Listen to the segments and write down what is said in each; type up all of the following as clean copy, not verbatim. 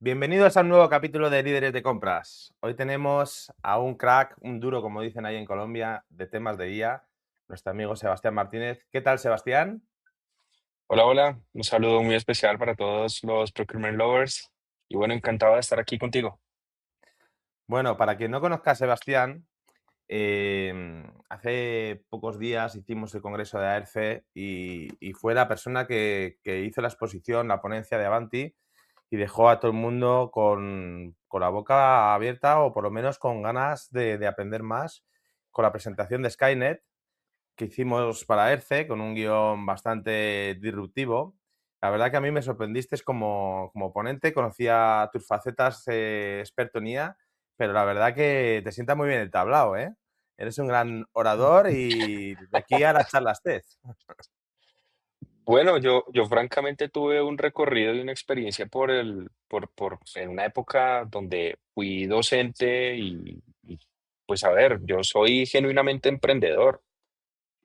Bienvenidos a un nuevo capítulo de Líderes de Compras. Hoy tenemos a un crack, un duro, como dicen ahí en Colombia, de temas de IA, nuestro amigo Sebastián Martínez. ¿Qué tal, Sebastián? Hola, hola, un saludo muy especial para todos los procurement lovers y bueno, encantado de estar aquí contigo. Bueno, para quien no conozca a Sebastián, hace pocos días hicimos el congreso de AERCE y fue la persona que hizo la exposición, la ponencia de Avanti y dejó a todo el mundo con la boca abierta o por lo menos con ganas de aprender más con la presentación de Skynet que hicimos para ERCE con un guión bastante disruptivo. La verdad que a mí me sorprendiste como ponente, conocía tus facetas experto en IA, pero la verdad que te sienta muy bien el tablao, ¿eh? Eres un gran orador y de aquí a las charlas TED. Bueno, yo francamente tuve un recorrido y una experiencia en una época donde fui docente pues a ver, yo soy genuinamente emprendedor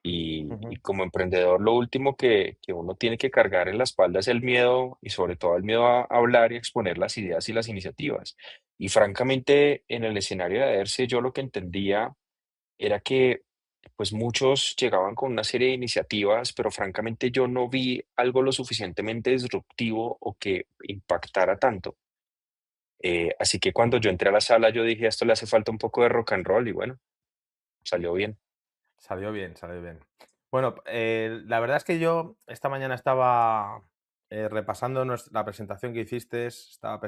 y Ujú. como emprendedor lo último que uno tiene que cargar en la espalda es el miedo y sobre todo el miedo a hablar y exponer las ideas y las iniciativas. Y francamente en el escenario de ERCE yo lo que entendía era que pues muchos llegaban con una serie de iniciativas, pero francamente yo no vi algo lo suficientemente disruptivo o que impactara tanto. Así que cuando yo entré a la sala, yo dije, a esto le hace falta un poco de rock and roll y bueno, salió bien. Salió bien, salió bien. Bueno, la verdad es que yo esta mañana estaba repasando la presentación que hiciste, estaba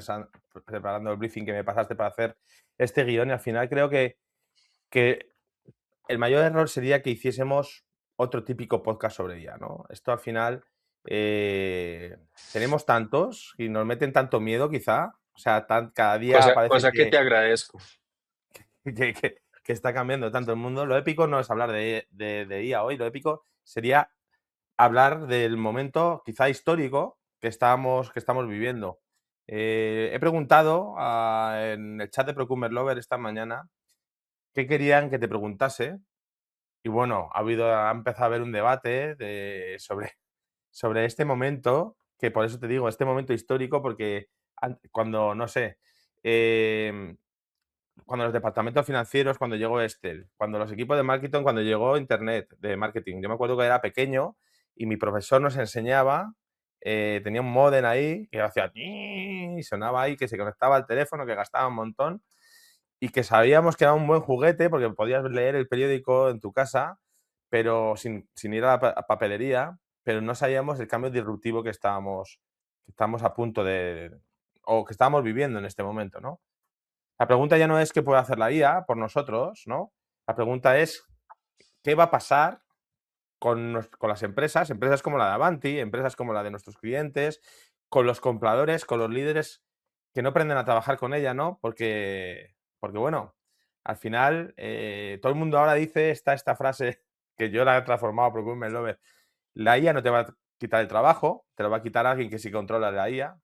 preparando el briefing que me pasaste para hacer este guión y al final creo que el mayor error sería que hiciésemos otro típico podcast sobre IA, ¿no? Esto al final tenemos tantos y nos meten tanto miedo quizá, o sea, cada día parece Cosa que te agradezco. que está cambiando tanto el mundo. Lo épico no es hablar de IA hoy, lo épico sería hablar del momento quizá histórico que estamos viviendo. He preguntado en el chat de Procumer Lover esta mañana qué querían que te preguntase y bueno, ha empezado a haber un debate sobre este momento, que por eso te digo, este momento histórico, porque cuando, no sé, em, cuando los departamentos financieros, cuando llegó Excel, cuando los equipos de marketing, cuando llegó Internet de marketing. Yo me acuerdo que era pequeño y mi profesor nos enseñaba, tenía un módem ahí que hacía y sonaba ahí, que se conectaba al teléfono, que gastaba un montón y que sabíamos que era un buen juguete porque podías leer el periódico en tu casa, pero sin ir a la papelería, pero no sabíamos el cambio disruptivo que estamos a punto o que estamos viviendo en este momento, ¿no? La pregunta ya no es qué puede hacer la IA por nosotros, ¿no? La pregunta es qué va a pasar con las empresas como la de Avanti, empresas como la de nuestros clientes, con los compradores, con los líderes que no aprenden a trabajar con ella, ¿no? Porque bueno, al final todo el mundo ahora dice esta frase que yo la he transformado a Procurement Lover. La IA no te va a quitar el trabajo, te lo va a quitar alguien que sí controla la IA.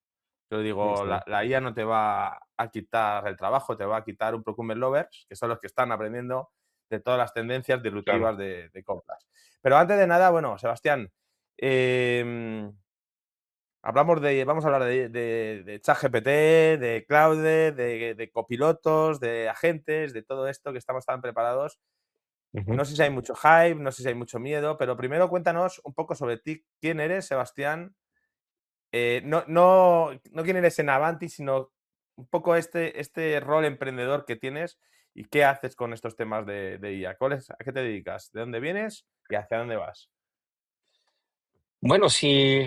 Yo digo, Ujú, la IA no te va a quitar el trabajo, te va a quitar un Procurement Lovers, que son los que están aprendiendo de todas las tendencias claro. disruptivas de compras. Pero antes de nada, bueno, Sebastián, em, vamos a hablar de ChatGPT, de Claude, de copilotos, de agentes, de todo esto que estamos tan preparados. Ujú. No sé si hay mucho hype, no sé si hay mucho miedo, pero primero cuéntanos un poco sobre ti. ¿Quién eres, Sebastián? No quién eres en Avanti, sino un poco este rol emprendedor que tienes y qué haces con estos temas de IA. ¿A qué te dedicas? ¿De dónde vienes y hacia dónde vas? Bueno, si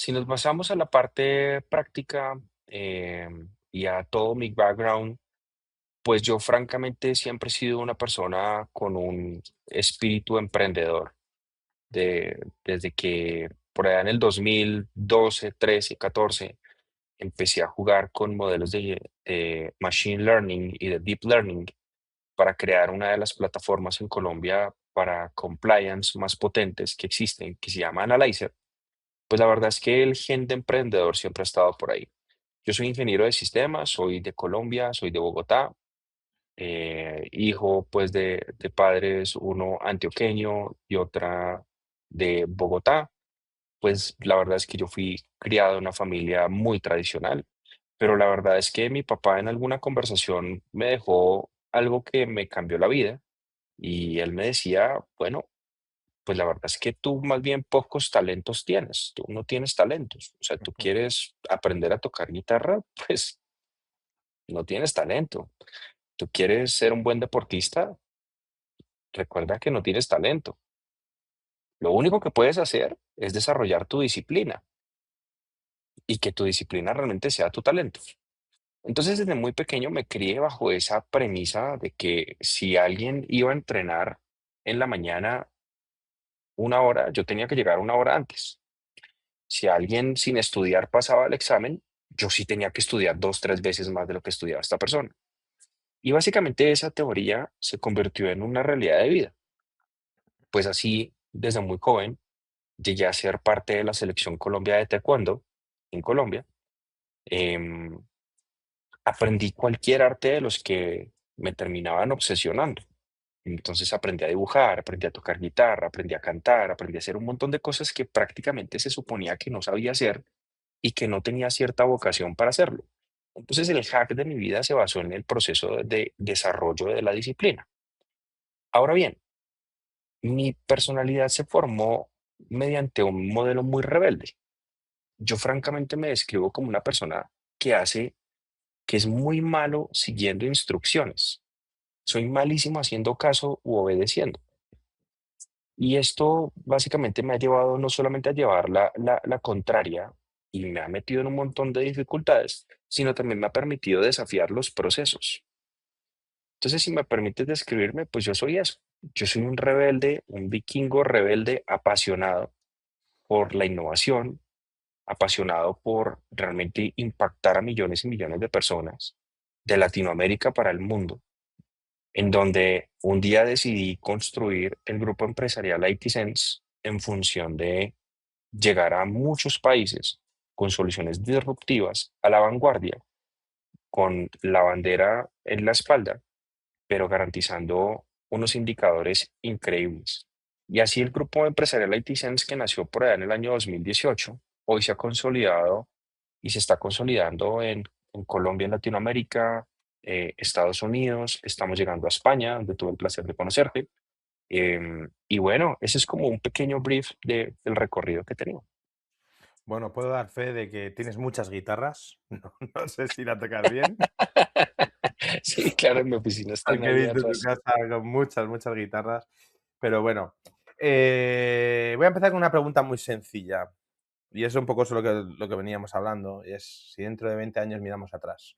nos basamos a la parte práctica y a todo mi background, pues yo francamente siempre he sido una persona con un espíritu emprendedor. Desde que por allá en el 2012, 13, 14, empecé a jugar con modelos de Machine Learning y de Deep Learning para crear una de las plataformas en Colombia para compliance más potentes que existen, que se llama Analyzer. Pues la verdad es que el gen de emprendedor siempre ha estado por ahí. Yo soy ingeniero de sistemas, soy de Colombia, soy de Bogotá, hijo pues de padres, uno antioqueño y otra de Bogotá. Pues la verdad es que yo fui criado en una familia muy tradicional, pero la verdad es que mi papá en alguna conversación me dejó algo que me cambió la vida y él me decía, bueno, pues la verdad es que tú más bien pocos talentos tienes, tú no tienes talentos, o sea, tú Ujú. quieres aprender a tocar guitarra, pues no tienes talento. Tú quieres ser un buen deportista, recuerda que no tienes talento. Lo único que puedes hacer es desarrollar tu disciplina y que tu disciplina realmente sea tu talento. Entonces, desde muy pequeño me crié bajo esa premisa de que si alguien iba a entrenar en la mañana una hora, yo tenía que llegar una hora antes. Si alguien sin estudiar pasaba el examen, yo sí tenía que estudiar dos, tres veces más de lo que estudiaba esta persona. Y básicamente esa teoría se convirtió en una realidad de vida. Pues así, desde muy joven, llegué a ser parte de la selección Colombia de taekwondo en Colombia. Em, Aprendí cualquier arte de los que me terminaban obsesionando. Entonces aprendí a dibujar, aprendí a tocar guitarra, aprendí a cantar, aprendí a hacer un montón de cosas que prácticamente se suponía que no sabía hacer y que no tenía cierta vocación para hacerlo. Entonces el hack de mi vida se basó en el proceso de desarrollo de la disciplina. Ahora bien, mi personalidad se formó mediante un modelo muy rebelde. Yo francamente me describo como una persona que hace, que es muy malo siguiendo instrucciones. Soy malísimo haciendo caso u obedeciendo. Y esto básicamente me ha llevado no solamente a llevar la contraria y me ha metido en un montón de dificultades, sino también me ha permitido desafiar los procesos. Entonces, si me permites describirme, pues yo soy eso. Yo soy un rebelde, un vikingo rebelde apasionado por la innovación, apasionado por realmente impactar a millones y millones de personas de Latinoamérica para el mundo, en donde un día decidí construir el grupo empresarial ITSense en función de llegar a muchos países con soluciones disruptivas a la vanguardia, con la bandera en la espalda, pero garantizando unos indicadores increíbles. Y así el grupo empresarial ITSense, que nació por allá en el año 2018, hoy se ha consolidado y se está consolidando en Colombia, en Latinoamérica, Estados Unidos, estamos llegando a España, donde tuve el placer de conocerte. Y bueno, ese es como un pequeño brief del recorrido que he tenido. Bueno, puedo dar fe de que tienes muchas guitarras. No sé si la tocas bien, Sí, claro, en mi oficina están porque he ahí visto tu atrás. casa con muchas, muchas guitarras. Pero bueno, voy a empezar con una pregunta muy sencilla. Y es un poco eso lo que veníamos hablando. Y es si dentro de 20 años miramos atrás.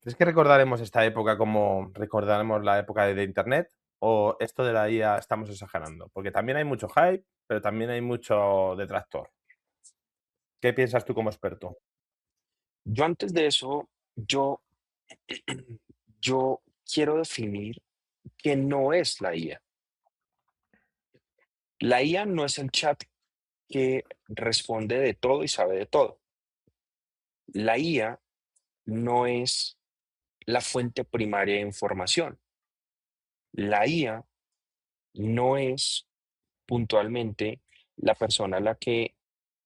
¿Crees que recordaremos esta época como recordaremos la época de Internet? ¿O esto de la IA estamos exagerando? Porque también hay mucho hype, pero también hay mucho detractor. ¿Qué piensas tú como experto? Yo antes de eso, yo quiero definir que no es la IA. La IA no es el chat que responde de todo y sabe de todo. La IA no es la fuente primaria de información. La IA no es puntualmente la persona a la que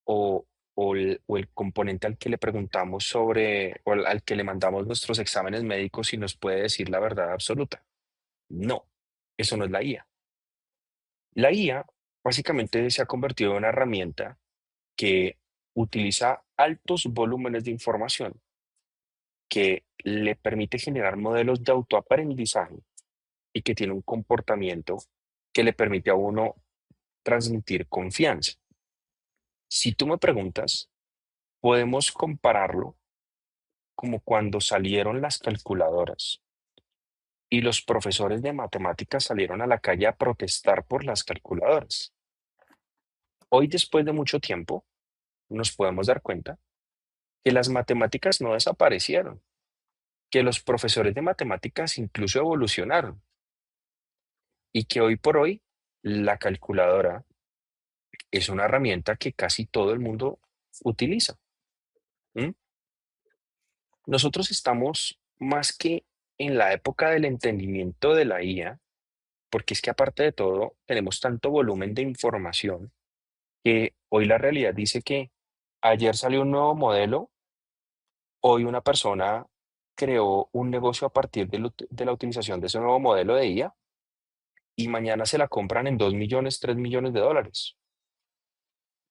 o, o el componente al que le preguntamos sobre o al que le mandamos nuestros exámenes médicos y nos puede decir la verdad absoluta. No, eso no es la IA. La IA básicamente se ha convertido en una herramienta que utiliza altos volúmenes de información que le permite generar modelos de autoaprendizaje y que tiene un comportamiento que le permite a uno transmitir confianza. Si tú me preguntas, podemos compararlo como cuando salieron las calculadoras y los profesores de matemáticas salieron a la calle a protestar por las calculadoras. Hoy, después de mucho tiempo, nos podemos dar cuenta que las matemáticas no desaparecieron, que los profesores de matemáticas incluso evolucionaron y que hoy por hoy la calculadora es una herramienta que casi todo el mundo utiliza. ¿M? Nosotros estamos más que en la época del entendimiento de la IA, porque es que aparte de todo tenemos tanto volumen de información que hoy la realidad dice que ayer salió un nuevo modelo Hoy una persona creó un negocio a partir de la utilización de ese nuevo modelo de IA y mañana se la compran en 2 millones, 3 millones de dólares.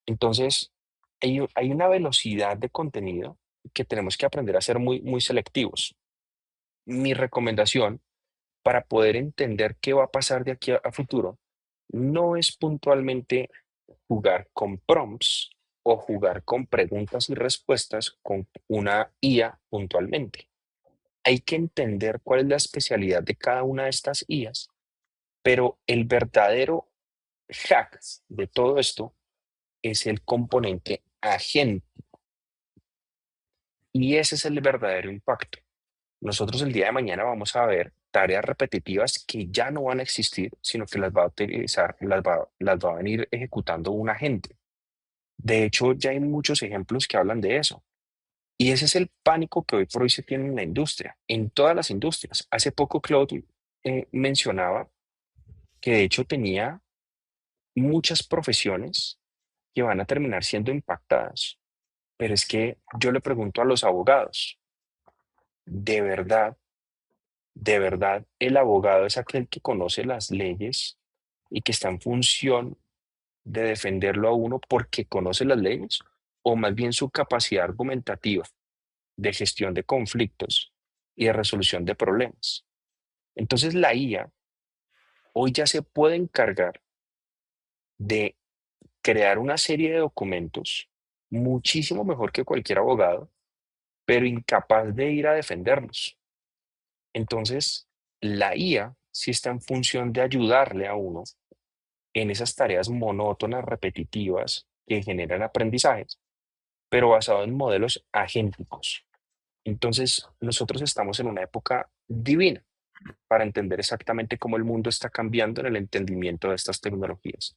Entonces, hay una velocidad de contenido que tenemos que aprender a ser muy, muy selectivos. Mi recomendación para poder entender qué va a pasar de aquí a futuro no es puntualmente jugar con prompts o jugar con preguntas y respuestas con una IA puntualmente. Hay que entender cuál es la especialidad de cada una de estas IAs, pero el verdadero hack de todo esto es el componente agente y ese es el verdadero impacto. Nosotros el día de mañana vamos a ver tareas repetitivas que ya no van a existir, sino que las va a utilizar, las va a venir ejecutando un agente. De hecho, ya hay muchos ejemplos que hablan de eso. Y ese es el pánico que hoy por hoy se tiene en la industria, en todas las industrias. Hace poco Claude mencionaba que de hecho tenía muchas profesiones que van a terminar siendo impactadas. Pero es que yo le pregunto a los abogados, ¿de verdad, de verdad el abogado es aquel que conoce las leyes y que está en función de defenderlo a uno porque conoce las leyes? ¿O más bien su capacidad argumentativa de gestión de conflictos y de resolución de problemas? Entonces la IA hoy ya se puede encargar de crear una serie de documentos muchísimo mejor que cualquier abogado, pero incapaz de ir a defenderlos. Entonces, la IA sí está en función de ayudarle a uno en esas tareas monótonas, repetitivas, que generan aprendizajes, pero basado en modelos agénticos. Entonces, nosotros estamos en una época divina para entender exactamente cómo el mundo está cambiando en el entendimiento de estas tecnologías.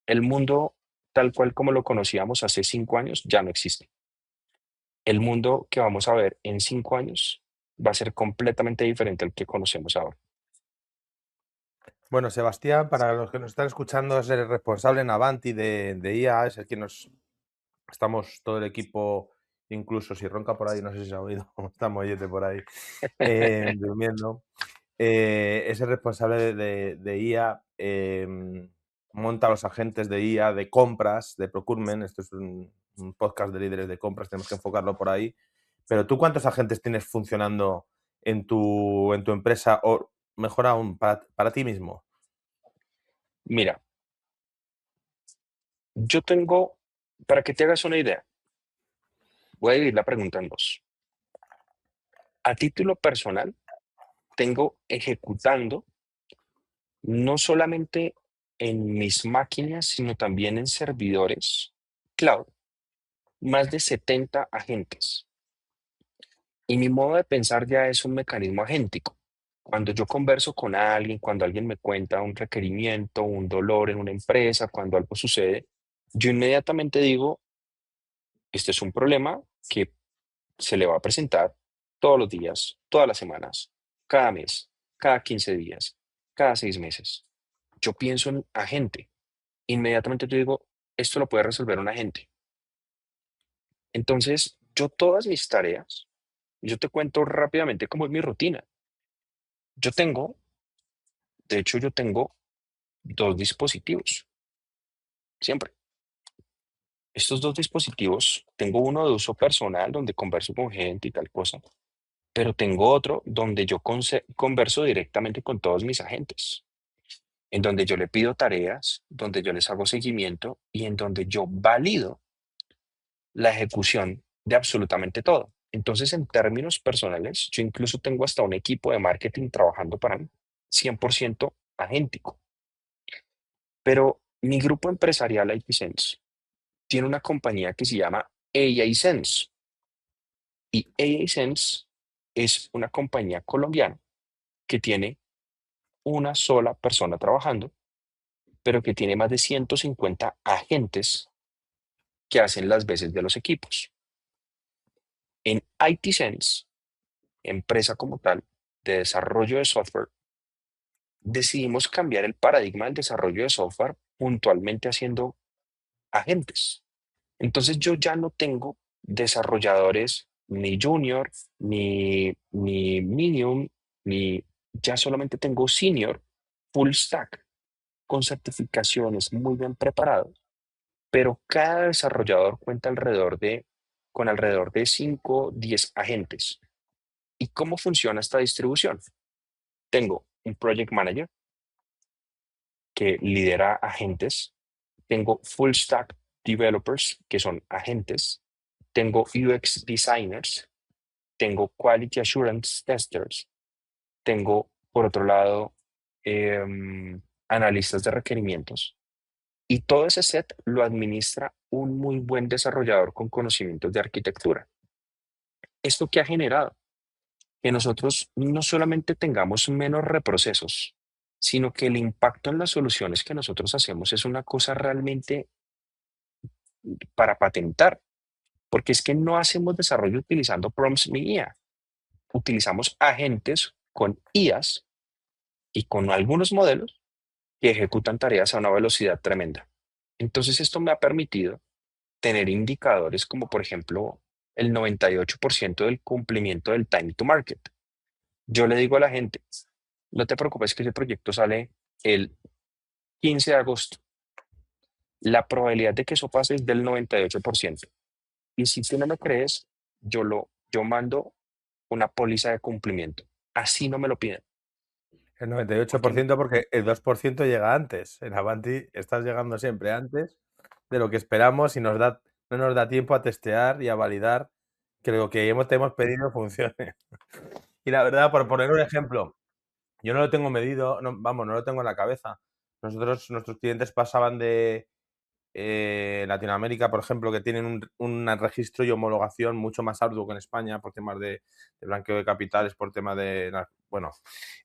El mundo tal cual como lo conocíamos hace 5 años ya no existe. El mundo que vamos a ver en 5 años va a ser completamente diferente al que conocemos ahora. Bueno, Sebastián, para los que nos están escuchando, es el responsable en Avanti de IA, es el que nos estamos todo el equipo, incluso si ronca por ahí, no sé si se ha oído, está Mollete por ahí, durmiendo. Es el responsable de IA, monta los agentes de IA de compras, de procurement. Esto es un podcast de líderes de compras, tenemos que enfocarlo por ahí. Pero tú, ¿cuántos agentes tienes funcionando en tu empresa o, mejor aún, para ti mismo? Mira, yo tengo, para que te hagas una idea, voy a dividir la pregunta en dos. A título personal, tengo ejecutando no solamente en mis máquinas, sino también en servidores cloud, más de 70 agentes. Y mi modo de pensar ya es un mecanismo agéntico. Cuando yo converso con alguien, cuando alguien me cuenta un requerimiento, un dolor en una empresa, cuando algo sucede, yo inmediatamente digo, este es un problema que se le va a presentar todos los días, todas las semanas, cada mes, cada 15 días, cada 6 meses. Yo pienso en agente. Inmediatamente yo digo, esto lo puede resolver un agente. Entonces, yo todas mis tareas, yo te cuento rápidamente cómo es mi rutina. Yo tengo, de hecho, yo tengo dos dispositivos, siempre. Estos dos dispositivos, tengo uno de uso personal donde converso con gente y tal cosa, pero tengo otro donde yo converso directamente con todos mis agentes, en donde yo le pido tareas, donde yo les hago seguimiento y en donde yo valido la ejecución de absolutamente todo. Entonces, en términos personales, yo incluso tengo hasta un equipo de marketing trabajando para mí, 100% agéntico. Pero mi grupo empresarial ITSense tiene una compañía que se llama AI Sense y AI Sense es una compañía colombiana que tiene una sola persona trabajando, pero que tiene más de 150 agentes que hacen las veces de los equipos. En IT Sense, empresa como tal de desarrollo de software, decidimos cambiar el paradigma del desarrollo de software puntualmente haciendo agentes. Entonces yo ya no tengo desarrolladores ni junior, ni medium, ni ya solamente tengo senior, full stack, con certificaciones muy bien preparados, pero cada desarrollador cuenta con alrededor de 5, 10 agentes. ¿Y cómo funciona esta distribución? Tengo un project manager que lidera agentes, tengo full stack developers que son agentes, tengo UX designers, tengo quality assurance testers, tengo por otro lado analistas de requerimientos y todo ese set lo administra un muy buen desarrollador con conocimientos de arquitectura. ¿Esto qué ha generado? Que nosotros no solamente tengamos menos reprocesos, sino que el impacto en las soluciones que nosotros hacemos es una cosa realmente para patentar, porque es que no hacemos desarrollo utilizando prompts ni IA, utilizamos agentes con IAs y con algunos modelos que ejecutan tareas a una velocidad tremenda. Entonces esto me ha permitido tener indicadores como por ejemplo el 98% del cumplimiento del time to market. Yo le digo a la gente, no te preocupes que ese proyecto sale el 15 de agosto. La probabilidad de que eso pase es del 98%. Y si tú no me crees, yo mando una póliza de cumplimiento. Así no me lo piden. El noventa y ocho por Porque, ciento porque el 2% llega antes. En Avanti estás llegando siempre antes de lo que esperamos y no nos da tiempo a testear y a validar que lo que te hemos pedido funcione. Y la verdad, por poner un ejemplo, yo no lo tengo medido, no, vamos, no lo tengo en la cabeza. Nuestros clientes pasaban de Latinoamérica, por ejemplo, que tienen un registro y homologación mucho más arduo que en España por temas de blanqueo de capitales, por temas bueno,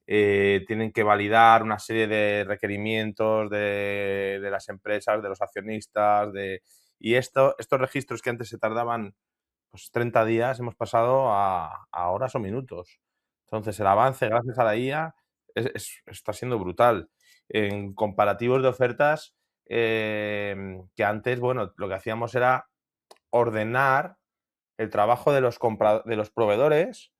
tienen que validar una serie de requerimientos de las empresas, de los accionistas, y estos registros que antes se tardaban pues 30 días hemos pasado a horas o minutos. Entonces, el avance gracias a la IA está siendo brutal. En comparativos de ofertas, que antes, bueno, lo que hacíamos era ordenar el trabajo de los proveedores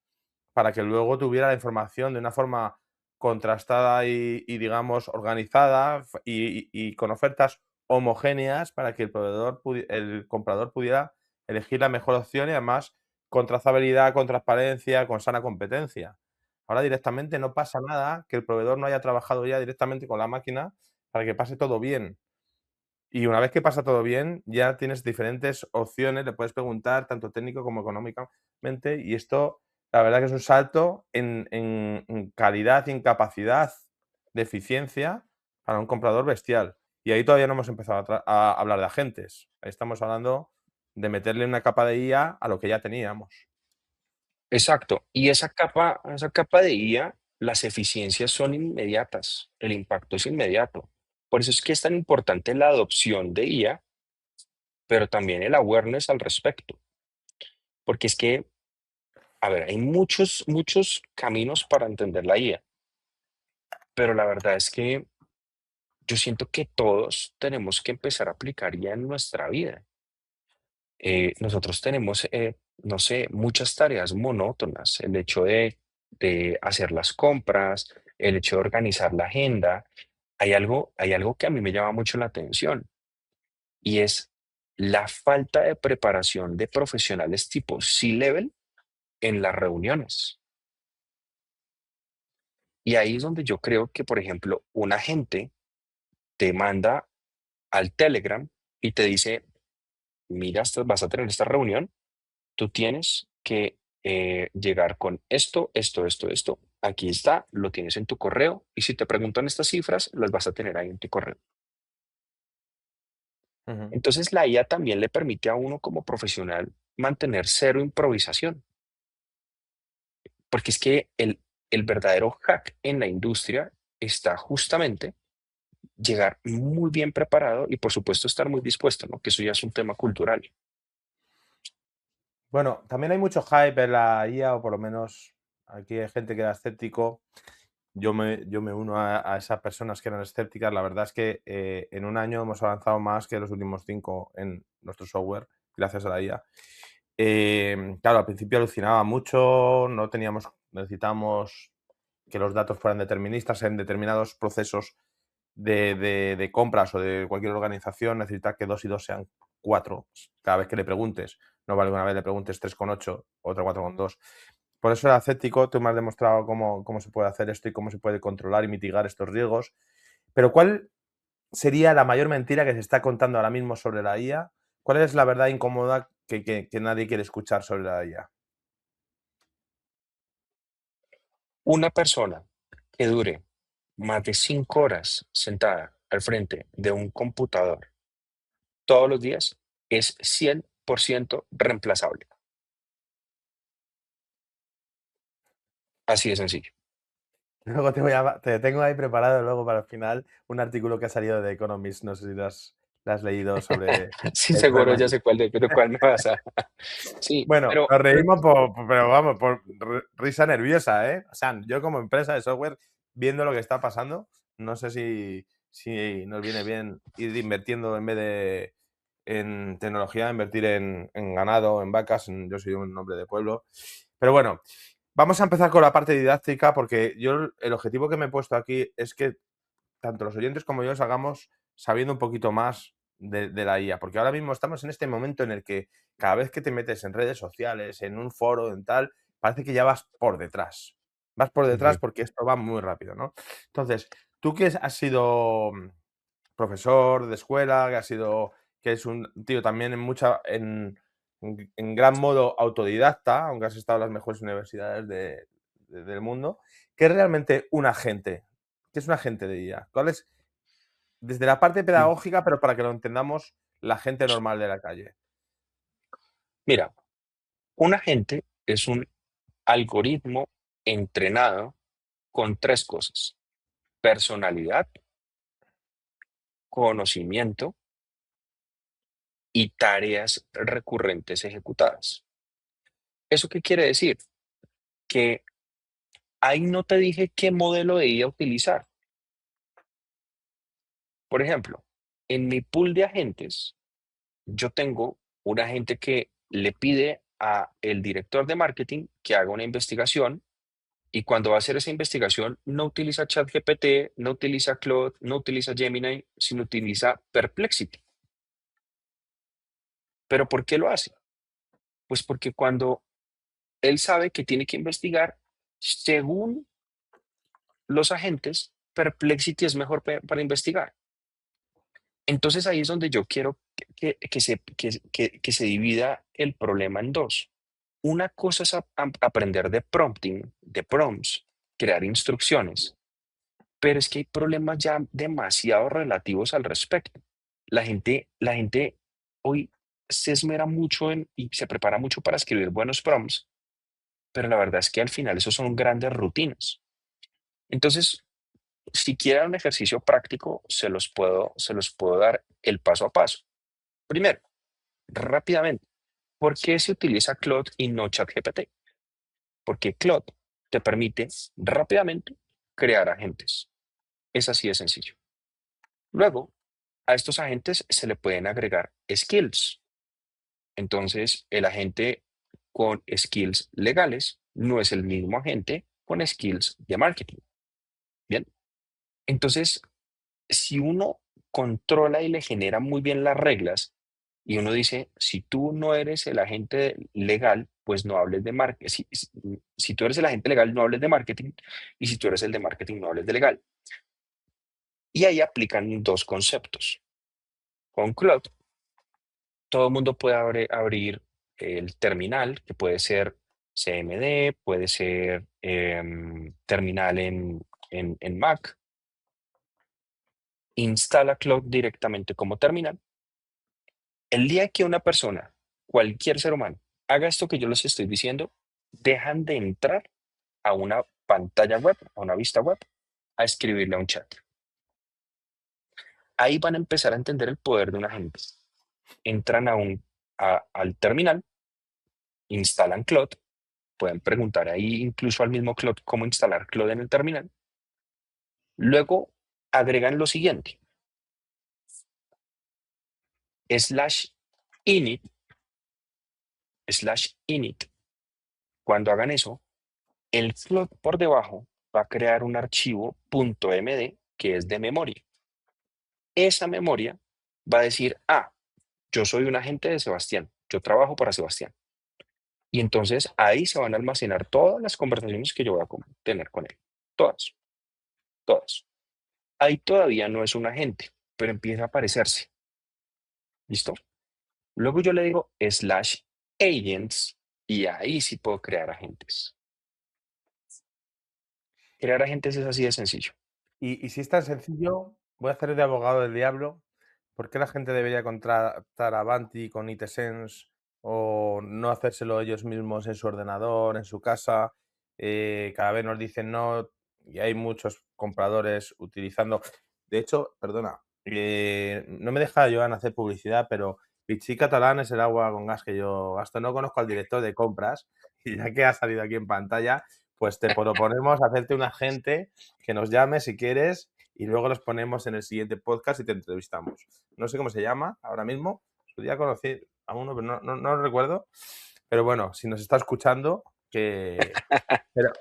para que luego tuviera la información de una forma contrastada digamos, organizada y con ofertas homogéneas para que el comprador pudiera elegir la mejor opción y además con trazabilidad, con transparencia, con sana competencia. Ahora directamente no pasa nada que el proveedor no haya trabajado ya directamente con la máquina para que pase todo bien. Y una vez que pasa todo bien, ya tienes diferentes opciones, le puedes preguntar tanto técnico como económicamente, y esto, la verdad que es un salto en calidad y en capacidad de eficiencia para un comprador bestial. Y ahí todavía no hemos empezado a hablar de agentes. Ahí estamos hablando de meterle una capa de IA a lo que ya teníamos. exacto. Y esa capa de IA, las eficiencias son inmediatas. El impacto es inmediato. Por eso es que es tan importante la adopción de IA, pero también el awareness al respecto. Porque es que, a ver, hay muchos, muchos caminos para entender la IA, pero la verdad es que yo siento que todos tenemos que empezar a aplicar IA en nuestra vida. Nosotros tenemos, no sé, muchas tareas monótonas. El hecho de hacer las compras, el hecho de organizar la agenda. Hay algo que a mí me llama mucho la atención y es la falta de preparación de profesionales tipo C-level en las reuniones. Y ahí es donde yo creo que, por ejemplo, un agente te manda al Telegram y te dice, mira, vas a tener esta reunión, tú tienes que llegar con esto, esto, esto, esto. Aquí está, lo tienes en tu correo y si te preguntan estas cifras, las vas a tener ahí en tu correo. Ujú. Entonces la IA también le permite a uno como profesional mantener cero improvisación, porque es que el verdadero hack en la industria está justamente llegar muy bien preparado y por supuesto estar muy dispuesto, ¿no? Que eso ya es un tema cultural. Bueno, también hay mucho hype en la IA, o por lo menos aquí hay gente que era escéptico. Yo me uno a esas personas que eran escépticas. La verdad es que en un año hemos avanzado más que los últimos 5 en nuestro software, gracias a la IA. Claro, al principio alucinaba mucho, no teníamos, necesitábamos que los datos fueran deterministas en determinados procesos de compras o de cualquier organización, necesita que 2 y 2 sean 4 cada vez que le preguntes. No vale que una vez le preguntes 3,8, otra 4,2. Por eso era escéptico, tú me has demostrado cómo se puede hacer esto y cómo se puede controlar y mitigar estos riesgos. Pero ¿cuál sería la mayor mentira que se está contando ahora mismo sobre la IA? ¿Cuál es la verdad incómoda que nadie quiere escuchar sobre la IA? Una persona que dure más de 5 horas sentada al frente de un computador todos los días es 100% reemplazable. Así de sencillo. Luego te tengo ahí preparado luego para el final un artículo que ha salido de The Economist, no sé si lo has leído sobre Sí, el seguro problema. ya sé cuál de, pero cuál me vas a. Sí, Bueno, pero nos reímos pero vamos, por risa nerviosa, ¿eh? O sea, yo como empresa de software, viendo lo que está pasando, no sé si nos viene bien ir invirtiendo en vez de en tecnología, invertir en ganado, en vacas. Yo soy un hombre de pueblo. Pero bueno, vamos a empezar con la parte didáctica porque yo el objetivo que me he puesto aquí es que tanto los oyentes como yo salgamos sabiendo un poquito más de la IA, porque ahora mismo estamos en este momento en el que cada vez que te metes en redes sociales, en un foro, en tal, parece que ya vas por detrás. Vas por detrás ujú, porque esto va muy rápido, ¿no? Entonces, tú que has sido profesor de escuela, que es un tío también en gran modo autodidacta, aunque has estado en las mejores universidades del mundo, ¿qué es realmente un agente? ¿Qué es un agente de IA? ¿Cuál es, desde la parte mm. pedagógica, pero para que lo entendamos la gente normal de la calle? Mira, un agente es un algoritmo entrenado con tres cosas: personalidad, conocimiento y tareas recurrentes ejecutadas. ¿Eso qué quiere decir? Que ahí no te dije qué modelo de IA utilizar. Por ejemplo, en mi pool de agentes, yo tengo un agente que le pide a el director de marketing que haga una investigación, y cuando va a hacer esa investigación no utiliza ChatGPT, no utiliza Claude, no utiliza Gemini, sino utiliza Perplexity. ¿Pero por qué lo hace? Pues porque cuando él sabe que tiene que investigar, según los agentes, Perplexity es mejor para investigar. Entonces ahí es donde yo quiero que se divida el problema en dos. Una cosa es aprender de prompting, de prompts, crear instrucciones, pero es que hay problemas ya demasiado relativos al respecto. La gente hoy se esmera mucho y se prepara mucho para escribir buenos prompts, pero la verdad es que al final esos son grandes rutinas. Entonces, si quieren un ejercicio práctico, se los puedo dar el paso a paso. Primero, rápidamente, ¿por qué se utiliza Claude y no ChatGPT? Porque Claude te permite rápidamente crear agentes. Es así de sencillo. Luego, a estos agentes se le pueden agregar skills. Entonces, el agente con skills legales no es el mismo agente con skills de marketing. Bien, entonces, si uno controla y le genera muy bien las reglas, y uno dice, si tú no eres el agente legal, pues no hables de marketing. Si tú eres el agente legal, no hables de marketing, y si tú eres el de marketing, no hables de legal. Y ahí aplican dos conceptos. Con Cloud, todo el mundo puede abrir el terminal, que puede ser CMD, puede ser terminal en Mac, instala Cloud directamente como terminal. El día que una persona, cualquier ser humano, haga esto que yo les estoy diciendo, dejan de entrar a una pantalla web, a una vista web, a escribirle a un chat. Ahí van a empezar a entender el poder de un agente. Entran al terminal, instalan Claude, pueden preguntar ahí incluso al mismo Claude cómo instalar Claude en el terminal. Luego agregan lo siguiente: /init /init. Cuando hagan eso, el float por debajo va a crear un archivo .md que es de memoria. Esa memoria va a decir, yo soy un agente de Sebastián, yo trabajo para Sebastián. Y entonces ahí se van a almacenar todas las conversaciones que yo voy a tener con él. Todas, todas. Ahí todavía no es un agente, pero empieza a aparecerse. ¿Listo? Luego yo le digo /agents y ahí sí puedo crear agentes. Crear agentes es así de sencillo. Y si es tan sencillo, voy a hacer de abogado del diablo. ¿Por qué la gente debería contratar a Avanti con ITSense o no hacérselo ellos mismos en su ordenador, en su casa? Cada vez nos dicen no y hay muchos compradores utilizando. De hecho, perdona, no me deja Joan hacer publicidad, pero Vichy Catalán es el agua con gas que yo gasto. No conozco al director de compras y ya que ha salido aquí en pantalla, pues te proponemos hacerte un agente que nos llame si quieres y luego los ponemos en el siguiente podcast y te entrevistamos. No sé cómo se llama ahora mismo. Su día conocí a uno, pero no lo recuerdo. Pero bueno, si nos está escuchando, que... Pero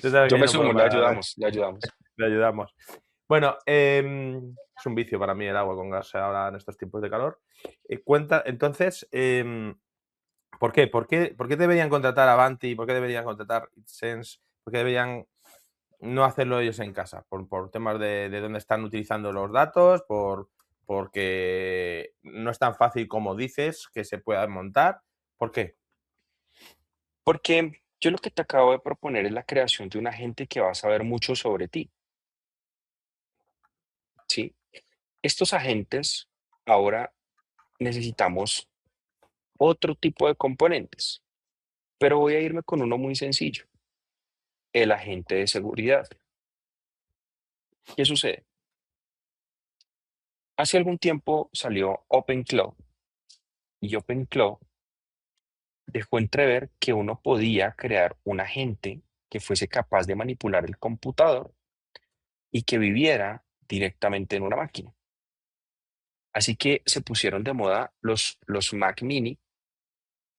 tú sabes Yo que yo me no puedo sumo, le parar, ¿verdad? ayudamos, le ayudamos. Le ayudamos. Bueno, es un vicio para mí el agua con gas ahora en estos tiempos de calor. Entonces, ¿por qué? ¿Por qué deberían contratar Avanti? ¿Por qué deberían contratar Sense? ¿Por qué deberían no hacerlo ellos en casa? Por temas de dónde están utilizando los datos, porque no es tan fácil como dices que se puedan montar. ¿Por qué? Porque yo lo que te acabo de proponer es la creación de un agente que va a saber mucho sobre ti, ¿sí? Estos agentes ahora necesitamos otro tipo de componentes, pero voy a irme con uno muy sencillo, el agente de seguridad. ¿Qué sucede? Hace algún tiempo salió OpenClaw y OpenClaw dejó entrever que uno podía crear un agente que fuese capaz de manipular el computador y que viviera directamente en una máquina. Así que se pusieron de moda los Mac Mini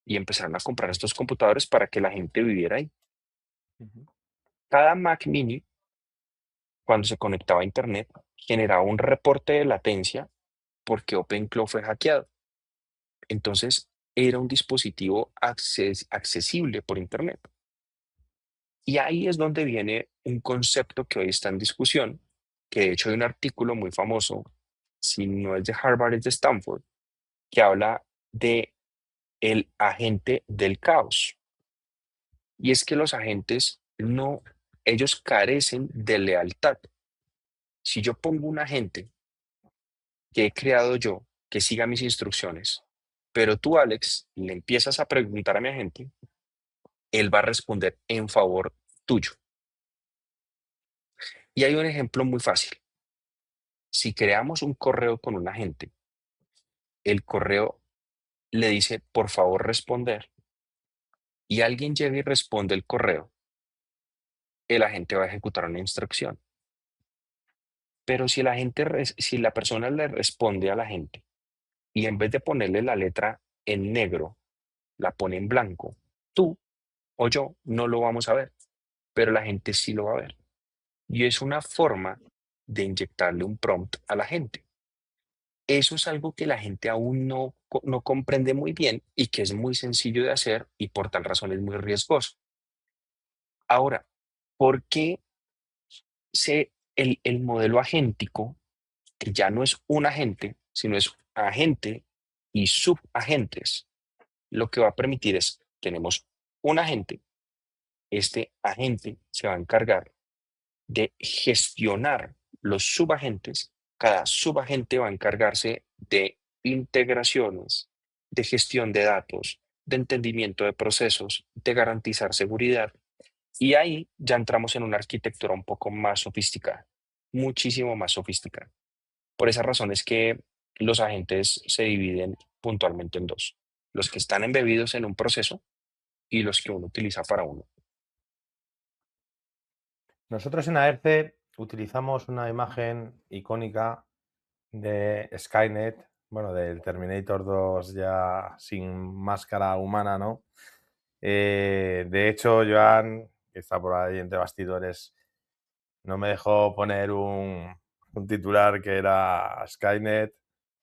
y empezaron a comprar estos computadores para que la gente viviera ahí. Ujú. Cada Mac Mini, cuando se conectaba a Internet, generaba un reporte de latencia porque OpenClaw fue hackeado. Entonces, era un dispositivo accesible por Internet. Y ahí es donde viene un concepto que hoy está en discusión, que de hecho hay un artículo muy famoso, si no es de Harvard, es de Stanford, que habla de el agente del caos. Y es que los agentes no, ellos carecen de lealtad. Si yo pongo un agente que he creado yo, que siga mis instrucciones, pero tú, Alex, le empiezas a preguntar a mi agente, él va a responder en favor tuyo. Y hay un ejemplo muy fácil. Si creamos un correo con un agente, el correo le dice, por favor, responder, y alguien llega y responde el correo, el agente va a ejecutar una instrucción. Pero si si la persona le responde a la gente y en vez de ponerle la letra en negro, la pone en blanco, tú o yo no lo vamos a ver, pero la gente sí lo va a ver. Y es una forma de inyectarle un prompt a la gente. Eso es algo que la gente aún no comprende muy bien y que es muy sencillo de hacer y por tal razón es muy riesgoso. Ahora, ¿por qué el modelo agéntico, que ya no es un agente, sino es agente y subagentes? Lo que va a permitir es, tenemos un agente, este agente se va a encargar de gestionar los subagentes, cada subagente va a encargarse de integraciones, de gestión de datos, de entendimiento de procesos, de garantizar seguridad. Y ahí ya entramos en una arquitectura un poco más sofisticada, muchísimo más sofisticada. Por esa razón es que los agentes se dividen puntualmente en dos: los que están embebidos en un proceso y los que uno utiliza para uno. Nosotros en Aerce utilizamos una imagen icónica de Skynet, Bueno, del Terminator 2 ya sin máscara humana, ¿no? De hecho, Joan, que está por ahí entre bastidores, no me dejó poner un titular que era Skynet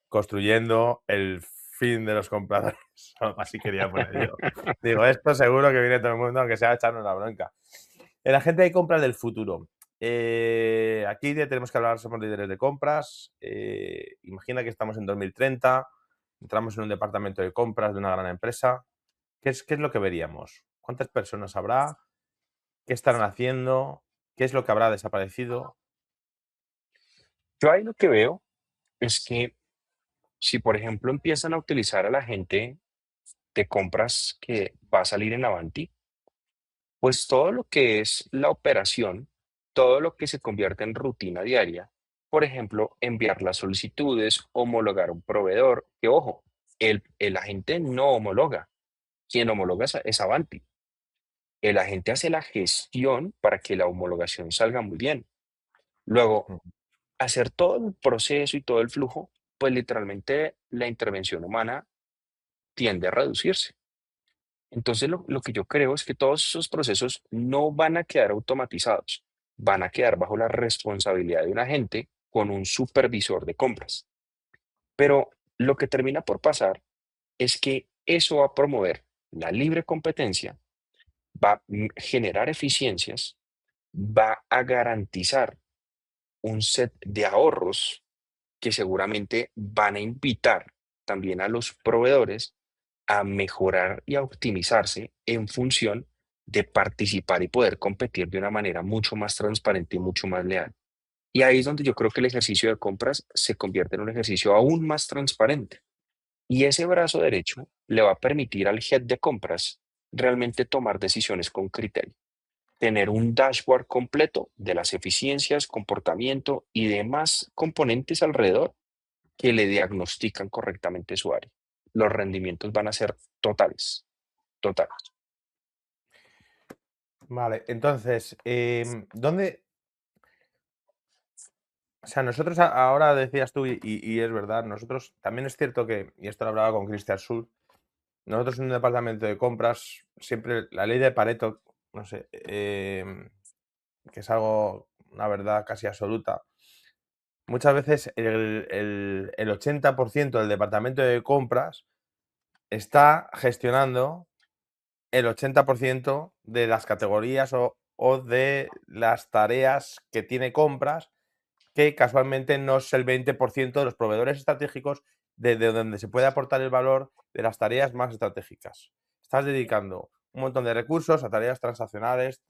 construyendo el fin de los compradores. Algo así quería poner yo. Digo, esto seguro que viene todo el mundo, aunque sea a echarnos la bronca. El agente de compras del futuro. Aquí ya tenemos que hablar, somos líderes de compras. Imagina que estamos en 2030, entramos en un departamento de compras de una gran empresa. ¿Qué es lo que veríamos? ¿Cuántas personas habrá? ¿Qué estarán haciendo? ¿Qué es lo que habrá desaparecido? Yo ahí lo que veo es que si, por ejemplo, empiezan a utilizar a la gente de compras que va a salir en Avanti, pues todo lo que es la operación, todo lo que se convierte en rutina diaria, por ejemplo, enviar las solicitudes, homologar un proveedor, que ojo, el agente no homologa, quien homologa es Avanti. El agente hace la gestión para que la homologación salga muy bien. Luego, hacer todo el proceso y todo el flujo, pues literalmente la intervención humana tiende a reducirse. Entonces, lo que yo creo es que todos esos procesos no van a quedar automatizados, van a quedar bajo la responsabilidad de un agente con un supervisor de compras. Pero lo que termina por pasar es que eso va a promover la libre competencia, va a generar eficiencias, va a garantizar un set de ahorros que seguramente van a invitar también a los proveedores a mejorar y a optimizarse en función de participar y poder competir de una manera mucho más transparente y mucho más leal. Y ahí es donde yo creo que el ejercicio de compras se convierte en un ejercicio aún más transparente. Y ese brazo derecho le va a permitir al head de compras realmente tomar decisiones con criterio, tener un dashboard completo de las eficiencias, comportamiento y demás componentes alrededor que le diagnostican correctamente su área. Los rendimientos van a ser totales, totales. Vale, entonces, ¿dónde? O sea, nosotros ahora decías tú, y es verdad, nosotros también es cierto que, y esto lo hablaba con Christian Schulz, nosotros en un departamento de compras, siempre la ley de Pareto, no sé, que es algo, una verdad casi absoluta. Muchas veces el 80% del departamento de compras está gestionando el 80% de las categorías o de las tareas que tiene compras, que casualmente no es el 20% de los proveedores estratégicos de donde se puede aportar el valor de las tareas más estratégicas. Estás dedicando un montón de recursos a tareas transaccionales,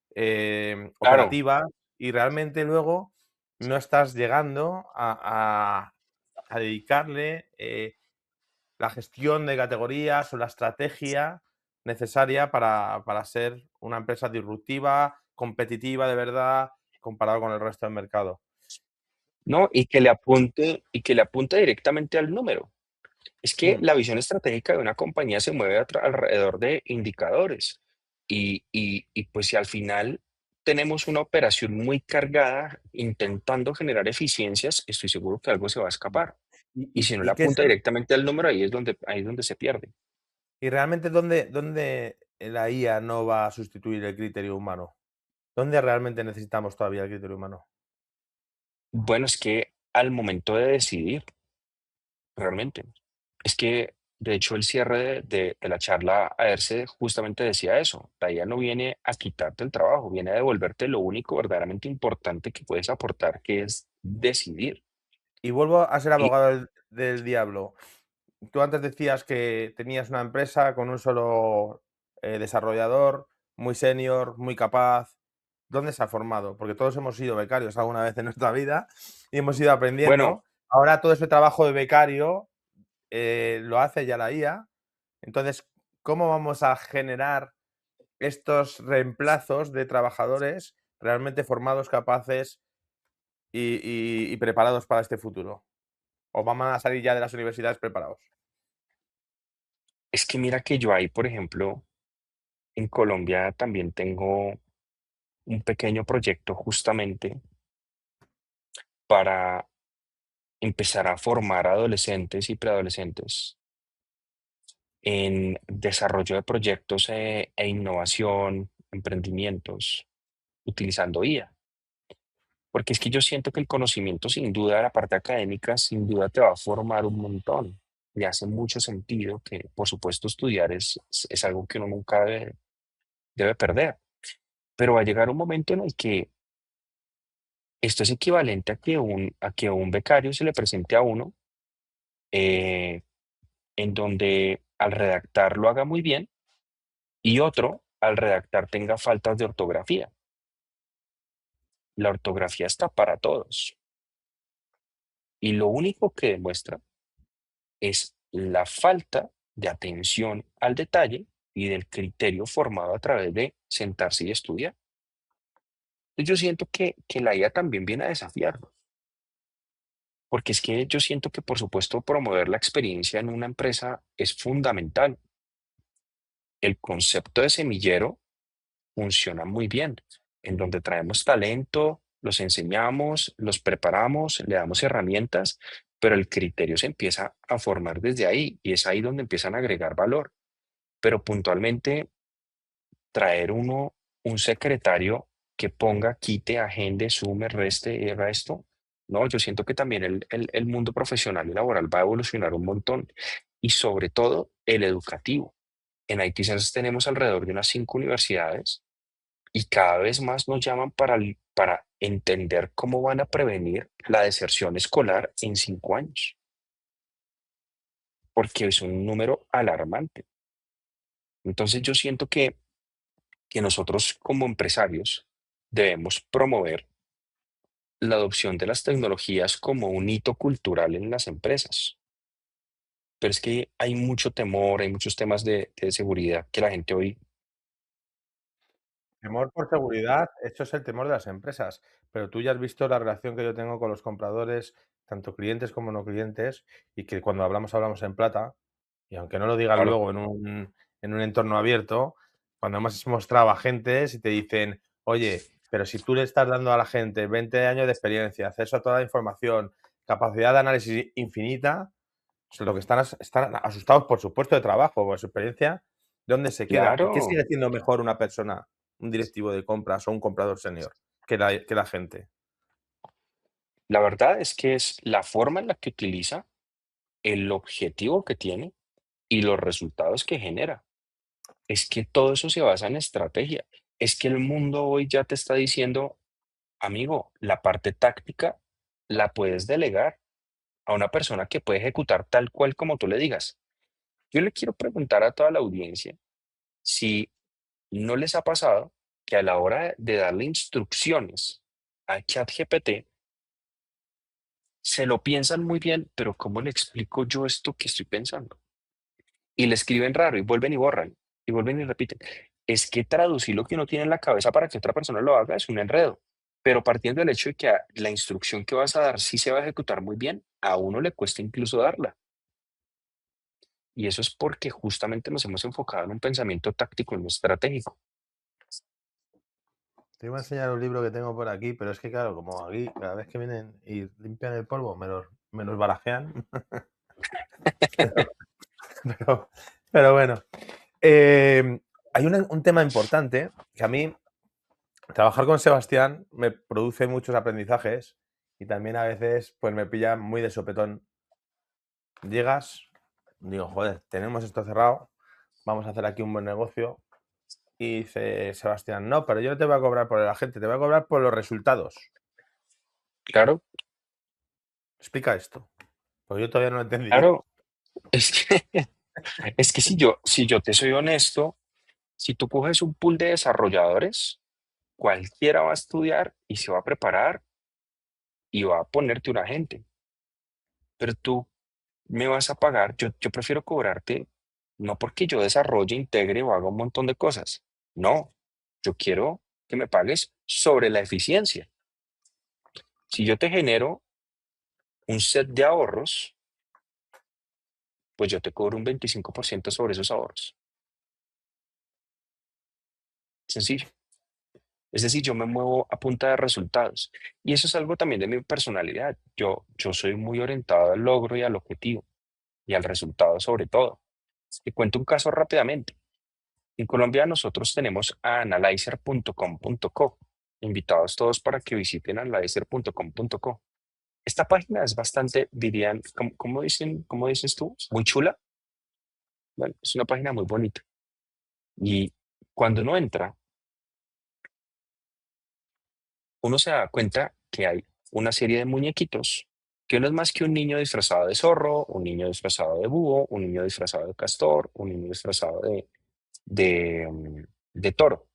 Claro, operativas, y realmente luego no estás llegando a dedicarle la gestión de categorías o la estrategia necesaria para ser una empresa disruptiva, competitiva de verdad, comparado con el resto del mercado. ¿no? Y que le apunte directamente al número. Es que Mm. la visión estratégica de una compañía se mueve alrededor de indicadores. Y pues si al final tenemos una operación muy cargada intentando generar eficiencias, estoy seguro que algo se va a escapar. Y si no le ¿Y qué es apunta directamente al número, ahí es donde se pierde. y realmente dónde la IA no va a sustituir el criterio humano? ¿Dónde realmente necesitamos todavía el criterio humano? Bueno, es que al momento de decidir, realmente, es que de hecho el cierre de la charla a ERCE justamente decía eso. La IA no viene a quitarte el trabajo, viene a devolverte lo único verdaderamente importante que puedes aportar, que es decidir. Y vuelvo a ser Y abogado del diablo. Tú antes decías que tenías una empresa con un solo desarrollador, muy senior, muy capaz. ¿Dónde se ha formado? Porque todos hemos sido becarios alguna vez en nuestra vida y hemos ido bueno, aprendiendo. Ahora todo ese trabajo de becario lo hace ya la IA. Entonces, ¿cómo vamos a generar estos reemplazos de trabajadores realmente formados, capaces y preparados para este futuro? ¿O van a salir ya de las universidades preparados? es que mira que yo ahí, por ejemplo, en Colombia también tengo un pequeño proyecto justamente para empezar a formar adolescentes y preadolescentes en desarrollo de proyectos e innovación, emprendimientos, utilizando IA. Porque es que yo siento que el conocimiento, sin duda, de la parte académica, sin duda te va a formar un montón. Y hace mucho sentido que, por supuesto, estudiar es algo que uno nunca debe perder. Pero va a llegar un momento en el que esto es equivalente a que un becario se le presente a uno, eh, en donde al redactar lo haga muy bien y otro al redactar tenga faltas de ortografía. La ortografía está para todos y lo único que demuestra es la falta de atención al detalle y del criterio formado a través de sentarse y estudiar. Entonces, yo siento que la IA también viene a desafiarnos, porque es que yo siento que, por supuesto, promover la experiencia en una empresa es fundamental. El concepto de semillero funciona muy bien, en donde traemos talento, los enseñamos, los preparamos, le damos herramientas, pero el criterio se empieza a formar desde ahí y es ahí donde empiezan a agregar valor. Pero puntualmente traer un secretario que ponga, quite, agende, sume, reste y resto. No, yo siento que también el mundo profesional y laboral va a evolucionar un montón y sobre todo el educativo. En IT Sense tenemos alrededor de unas 5 universidades y cada vez más nos llaman para entender cómo van a prevenir la deserción escolar en 5 años, porque es un número alarmante. Entonces yo siento que nosotros como empresarios debemos promover la adopción de las tecnologías como un hito cultural en las empresas. Pero es que hay mucho temor, hay muchos temas de seguridad que la gente hoy, Temor por seguridad, eso es el temor de las empresas, pero tú ya has visto la relación que yo tengo con los compradores, tanto clientes como no clientes, y que cuando hablamos en plata, y aunque no lo digas claro, luego en un entorno abierto, cuando hemos mostrado a agentes y te dicen, oye, pero si tú le estás dando a la gente 20 años de experiencia, acceso a toda la información, capacidad de análisis infinita, lo que están asustados por su puesto de trabajo, por su experiencia, ¿dónde se queda? ¿Qué claro, sigue siendo mejor una persona, un directivo de compras o un comprador senior, que la gente? la verdad es que es la forma en la que utiliza, el objetivo que tiene y los resultados que genera. Es que todo eso se basa en estrategia. Es que el mundo hoy ya te está diciendo, amigo, la parte táctica la puedes delegar a una persona que puede ejecutar tal cual como tú le digas. Yo le quiero preguntar a toda la audiencia si no les ha pasado que a la hora de darle instrucciones a ChatGPT, se lo piensan muy bien, pero ¿cómo le explico yo esto que estoy pensando? Y le escriben raro y vuelven y borran y vuelven y repiten. Es que traducir lo que uno tiene en la cabeza para que otra persona lo haga es un enredo. Pero partiendo del hecho de que la instrucción que vas a dar sí se va a ejecutar muy bien, a uno le cuesta incluso darla. Y eso es porque justamente nos hemos enfocado en un pensamiento táctico y no estratégico. Te iba a enseñar un libro que tengo por aquí, pero es que claro, como aquí cada vez que vienen y limpian el polvo, me los barajean. pero, pero bueno. Hay un tema importante que a mí, trabajar con Sebastián me produce muchos aprendizajes y también a veces pues me pilla muy de sopetón. Llegas, digo, joder, tenemos esto cerrado, vamos a hacer aquí un buen negocio. Y dice Sebastián, no, pero yo no te voy a cobrar por el agente, te voy a cobrar por los resultados. Claro, Explica esto, porque yo todavía no lo he entendido. claro. Es que, es que si yo te soy honesto, si tú coges un pool de desarrolladores, cualquiera va a estudiar y se va a preparar y va a ponerte un agente. Pero tú me vas a pagar, yo prefiero cobrarte, no porque yo desarrolle, integre o haga un montón de cosas. No, yo quiero que me pagues sobre la eficiencia. Si yo te genero un set de ahorros, pues yo te cobro un 25% sobre esos ahorros. Sencillo. Es decir, yo me muevo a punta de resultados. Y eso es algo también de mi personalidad. Yo soy muy orientado al logro y al objetivo y al resultado sobre todo. Te cuento un caso rápidamente. En Colombia nosotros tenemos a analyzer.com.co. Invitados todos para que visiten analyzer.com.co. Esta página es bastante, dirían, cómo dices tú? Muy chula. Bueno, es una página muy bonita. Y cuando uno entra, uno se da cuenta que hay una serie de muñequitos que no es más que un niño disfrazado de zorro, un niño disfrazado de búho, un niño disfrazado de castor, un niño disfrazado de toro.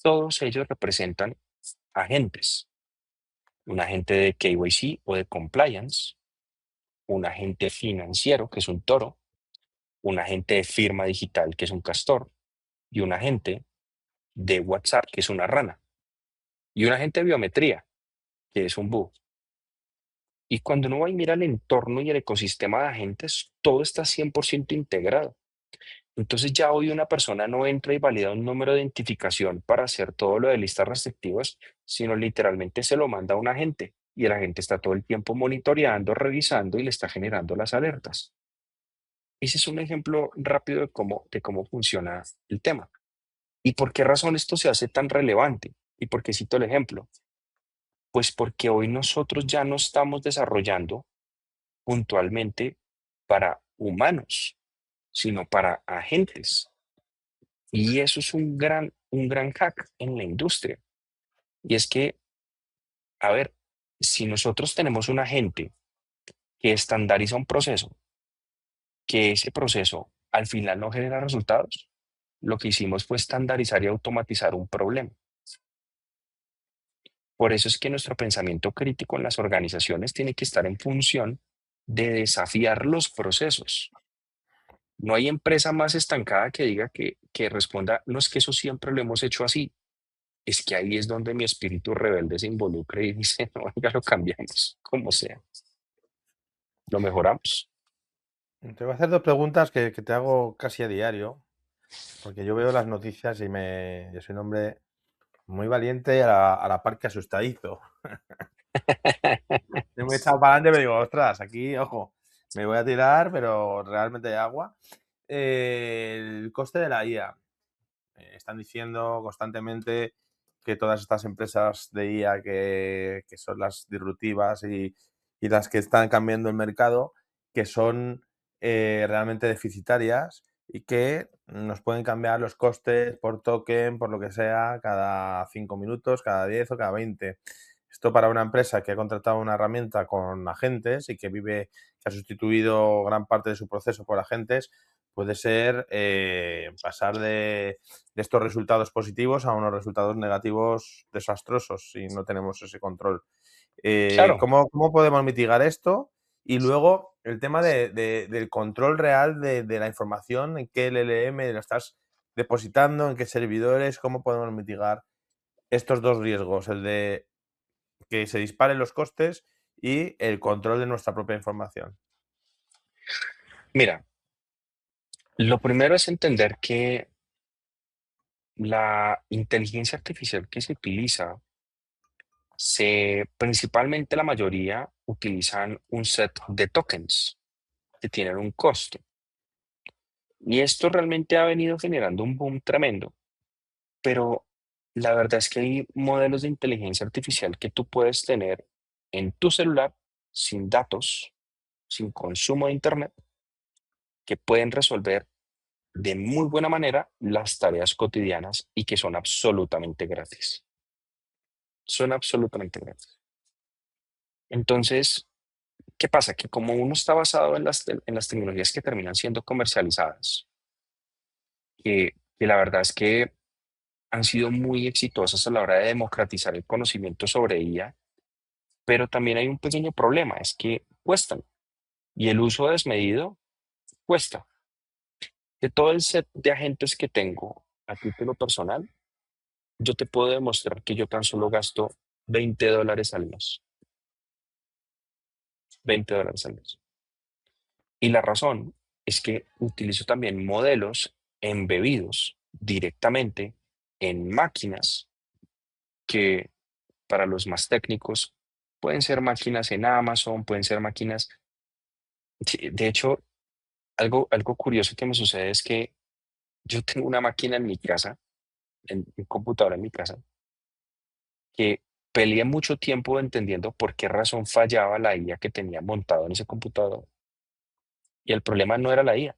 Todos ellos representan agentes, un agente de KYC o de compliance, un agente financiero, que es un toro, un agente de firma digital, que es un castor, y un agente de WhatsApp, que es una rana, y un agente de biometría, que es un búho. Y cuando uno va y mira el entorno y el ecosistema de agentes, todo está 100% integrado. Entonces ya hoy una persona no entra y valida un número de identificación para hacer todo lo de listas restrictivas, sino literalmente se lo manda a un agente y el agente está todo el tiempo monitoreando, revisando y le está generando las alertas. Ese es un ejemplo rápido de cómo funciona el tema. ¿Y por qué razón esto se hace tan relevante? ¿Y por qué cito el ejemplo? Pues porque hoy nosotros ya no estamos desarrollando puntualmente para humanos, sino para agentes. Y eso es un gran hack en la industria. Y es que, a ver, si nosotros tenemos un agente que estandariza un proceso, que ese proceso al final no genera resultados, lo que hicimos fue estandarizar y automatizar un problema. Por eso es que nuestro pensamiento crítico en las organizaciones tiene que estar en función de desafiar los procesos. No hay empresa más estancada que diga que responda, no es que eso siempre lo hemos hecho así. Es que ahí es donde mi espíritu rebelde se involucra y dice, no, venga, lo cambiamos, como sea, lo mejoramos. Te voy a hacer dos preguntas que te hago casi a diario, porque yo veo las noticias yo soy un hombre muy valiente y a la par que asustadizo. Yo me he echado para adelante y me digo, ostras, aquí, ojo, me voy a tirar, pero realmente hay agua. El coste de la IA. Están diciendo constantemente que todas estas empresas de IA que son las disruptivas y las que están cambiando el mercado, que son realmente deficitarias y que nos pueden cambiar los costes por token, por lo que sea, cada 5 minutos, cada 10 o cada 20. Esto para una empresa que ha contratado una herramienta con agentes y que ha sustituido gran parte de su proceso por agentes, puede ser pasar de estos resultados positivos a unos resultados negativos desastrosos si no tenemos ese control. Claro, ¿Cómo podemos mitigar esto? Y luego el tema del control real de la información, en qué LLM la estás depositando, en qué servidores, cómo podemos mitigar estos dos riesgos, el de que se disparen los costes y el control de nuestra propia información. mira, lo primero es entender que la inteligencia artificial que se utiliza, principalmente la mayoría utilizan un set de tokens que tienen un costo. Y esto realmente ha venido generando un boom tremendo, pero la verdad es que hay modelos de inteligencia artificial que tú puedes tener en tu celular sin datos, sin consumo de internet, que pueden resolver de muy buena manera las tareas cotidianas y que son absolutamente gratis. Son absolutamente gratis. Entonces, ¿qué pasa? Que como uno está basado en en las tecnologías que terminan siendo comercializadas, que la verdad es que han sido muy exitosas a la hora de democratizar el conocimiento sobre IA, pero también hay un pequeño problema, es que cuestan y el uso desmedido cuesta. De todo el set de agentes que tengo a título personal, yo te puedo demostrar que yo tan solo gasto $20 al mes. $20 al mes. Y la razón es que utilizo también modelos embebidos directamente en máquinas que para los más técnicos pueden ser máquinas en Amazon, pueden ser máquinas. Sí, de hecho, algo curioso que me sucede es que yo tengo una máquina en mi casa, en un computador en mi casa, que peleé mucho tiempo entendiendo por qué razón fallaba la IA que tenía montado en ese computador. Y el problema no era la IA,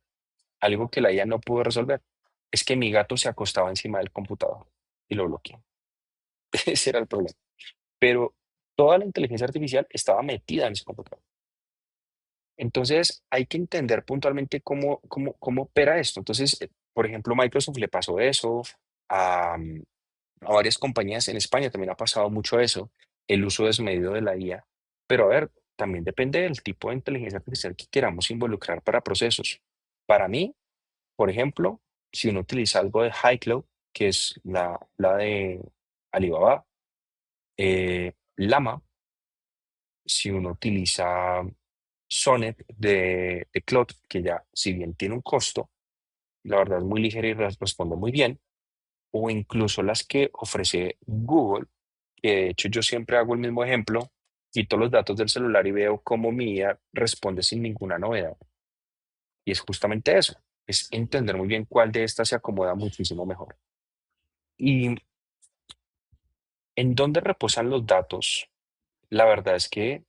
algo que la IA no pudo resolver. Es que mi gato se acostaba encima del computador y lo bloqueé. Ese era el problema. Pero toda la inteligencia artificial estaba metida en ese computador. Entonces, hay que entender puntualmente cómo opera esto. Entonces, por ejemplo, Microsoft le pasó eso, a, a varias compañías en España también ha pasado mucho eso, el uso desmedido de la IA. Pero a ver, también depende del tipo de inteligencia artificial que queramos involucrar para procesos. Para mí, por ejemplo, si uno utiliza algo de Cloud, que es la de Alibaba, Llama, si uno utiliza Sonnet de Claude, que ya, si bien tiene un costo, la verdad es muy ligera y responde muy bien, o incluso las que ofrece Google, que de hecho yo siempre hago el mismo ejemplo, quito los datos del celular y veo cómo mi IA responde sin ninguna novedad. Y es justamente eso, es entender muy bien cuál de estas se acomoda muchísimo mejor. ¿Y en dónde reposan los datos? La verdad es que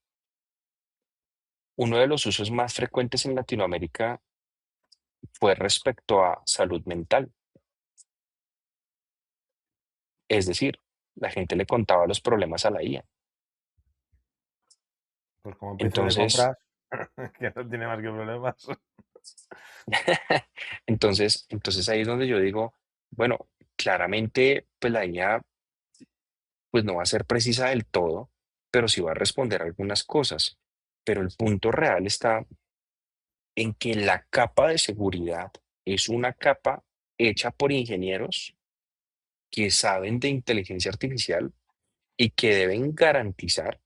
uno de los usos más frecuentes en Latinoamérica fue respecto a salud mental. Es decir, la gente le contaba los problemas a la IA. Pues como PC de Entonces, compras, que no tiene más que problemas. entonces ahí es donde yo digo, bueno, claramente, pues la IA pues no va a ser precisa del todo, pero sí va a responder algunas cosas. Pero el punto real está en que la capa de seguridad es una capa hecha por ingenieros que saben de inteligencia artificial y que deben garantizar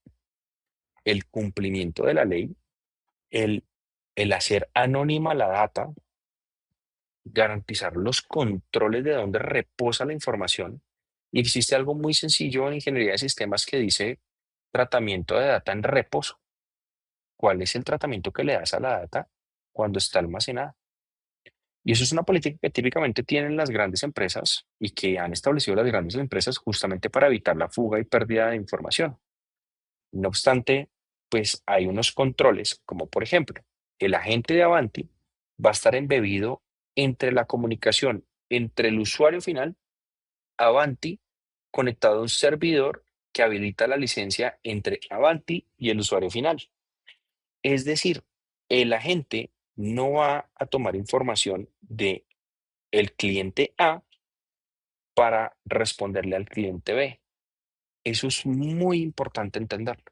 el cumplimiento de la ley, el, el hacer anónima la data, garantizar los controles de dónde reposa la información. Y existe algo muy sencillo en ingeniería de sistemas que dice tratamiento de data en reposo. ¿Cuál es el tratamiento que le das a la data cuando está almacenada? Y eso es una política que típicamente tienen las grandes empresas y que han establecido las grandes empresas justamente para evitar la fuga y pérdida de información. No obstante, pues hay unos controles, como por ejemplo, el agente de Avanti va a estar embebido entre la comunicación entre el usuario final, Avanti, conectado a un servidor que habilita la licencia entre Avanti y el usuario final. Es decir, el agente no va a tomar información de el cliente A para responderle al cliente B. Eso es muy importante entenderlo,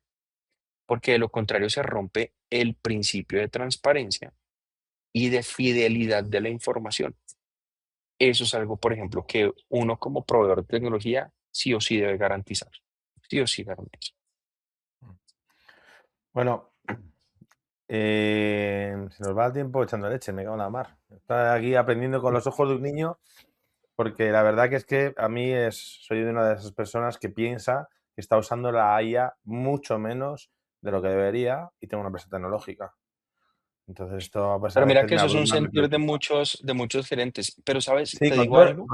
porque de lo contrario se rompe el principio de transparencia y de fidelidad de la información. Eso es algo, por ejemplo, que uno como proveedor de tecnología sí o sí debe garantizar. Sí o sí garantiza. Bueno, se nos va el tiempo echando leche, me cago en la mar. Está aquí aprendiendo con los ojos de un niño, porque la verdad que es que a mí soy de una de esas personas que piensa que está usando la IA mucho menos de lo que debería y tengo una empresa tecnológica. Entonces esto, a pesar Pero de mira veces que me eso es un abruma, me sentir preocupa. de muchos gerentes. Pero, ¿sabes? Sí, Te digo algo.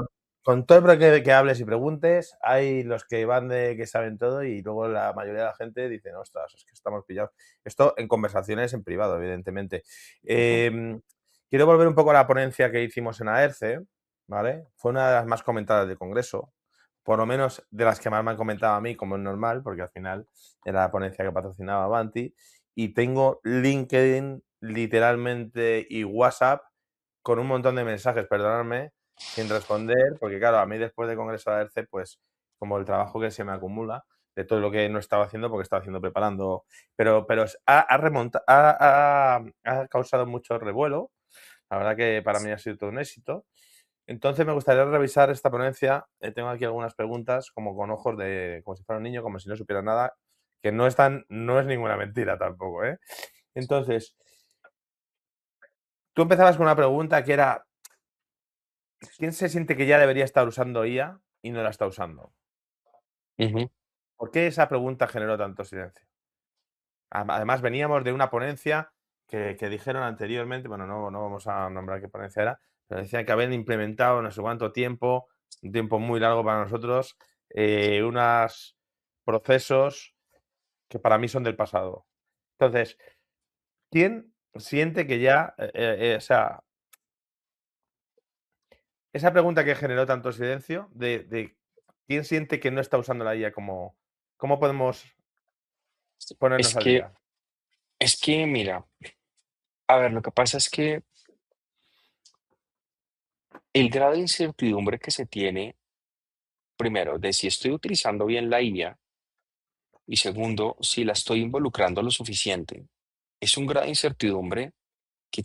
con todo el que hables y preguntes, hay los que van de que saben todo y luego la mayoría de la gente dice, ostras, es que estamos pillados. Esto en conversaciones en privado, evidentemente. Ujú. Quiero volver un poco a la ponencia que hicimos en AERCE, ¿vale? Fue una de las más comentadas del Congreso, por lo menos de las que más me han comentado a mí, como es normal, porque al final era la ponencia que patrocinaba Avanti, y tengo LinkedIn literalmente y WhatsApp con un montón de mensajes, perdonadme, sin responder, porque claro, a mí después del Congreso de AERCE, pues como el trabajo que se me acumula, de todo lo que no estaba haciendo, porque estaba haciendo preparando, pero ha causado mucho revuelo, la verdad que para mí ha sido todo un éxito. Entonces me gustaría revisar esta ponencia, tengo aquí algunas preguntas como con ojos de, como si fuera un niño, como si no supiera nada, que no es ninguna mentira tampoco, ¿eh? Entonces, tú empezabas con una pregunta que era, ¿quién se siente que ya debería estar usando IA? y no la está usando? Ujú. ¿Por qué esa pregunta generó tanto silencio? Además, veníamos de una ponencia que dijeron anteriormente, bueno, no vamos a nombrar qué ponencia era, pero decían que habían implementado no sé cuánto tiempo, un tiempo muy largo para nosotros, unos procesos que para mí son del pasado. Entonces, ¿quién siente que ya, o sea, esa pregunta que generó tanto silencio de quién siente que no está usando la IA como, cómo podemos Es ponernos al que, día? es que, mira, a ver, lo que pasa es que el grado de incertidumbre que se tiene, primero, de si estoy utilizando bien la IA y segundo, si la estoy involucrando lo suficiente, es un grado de incertidumbre que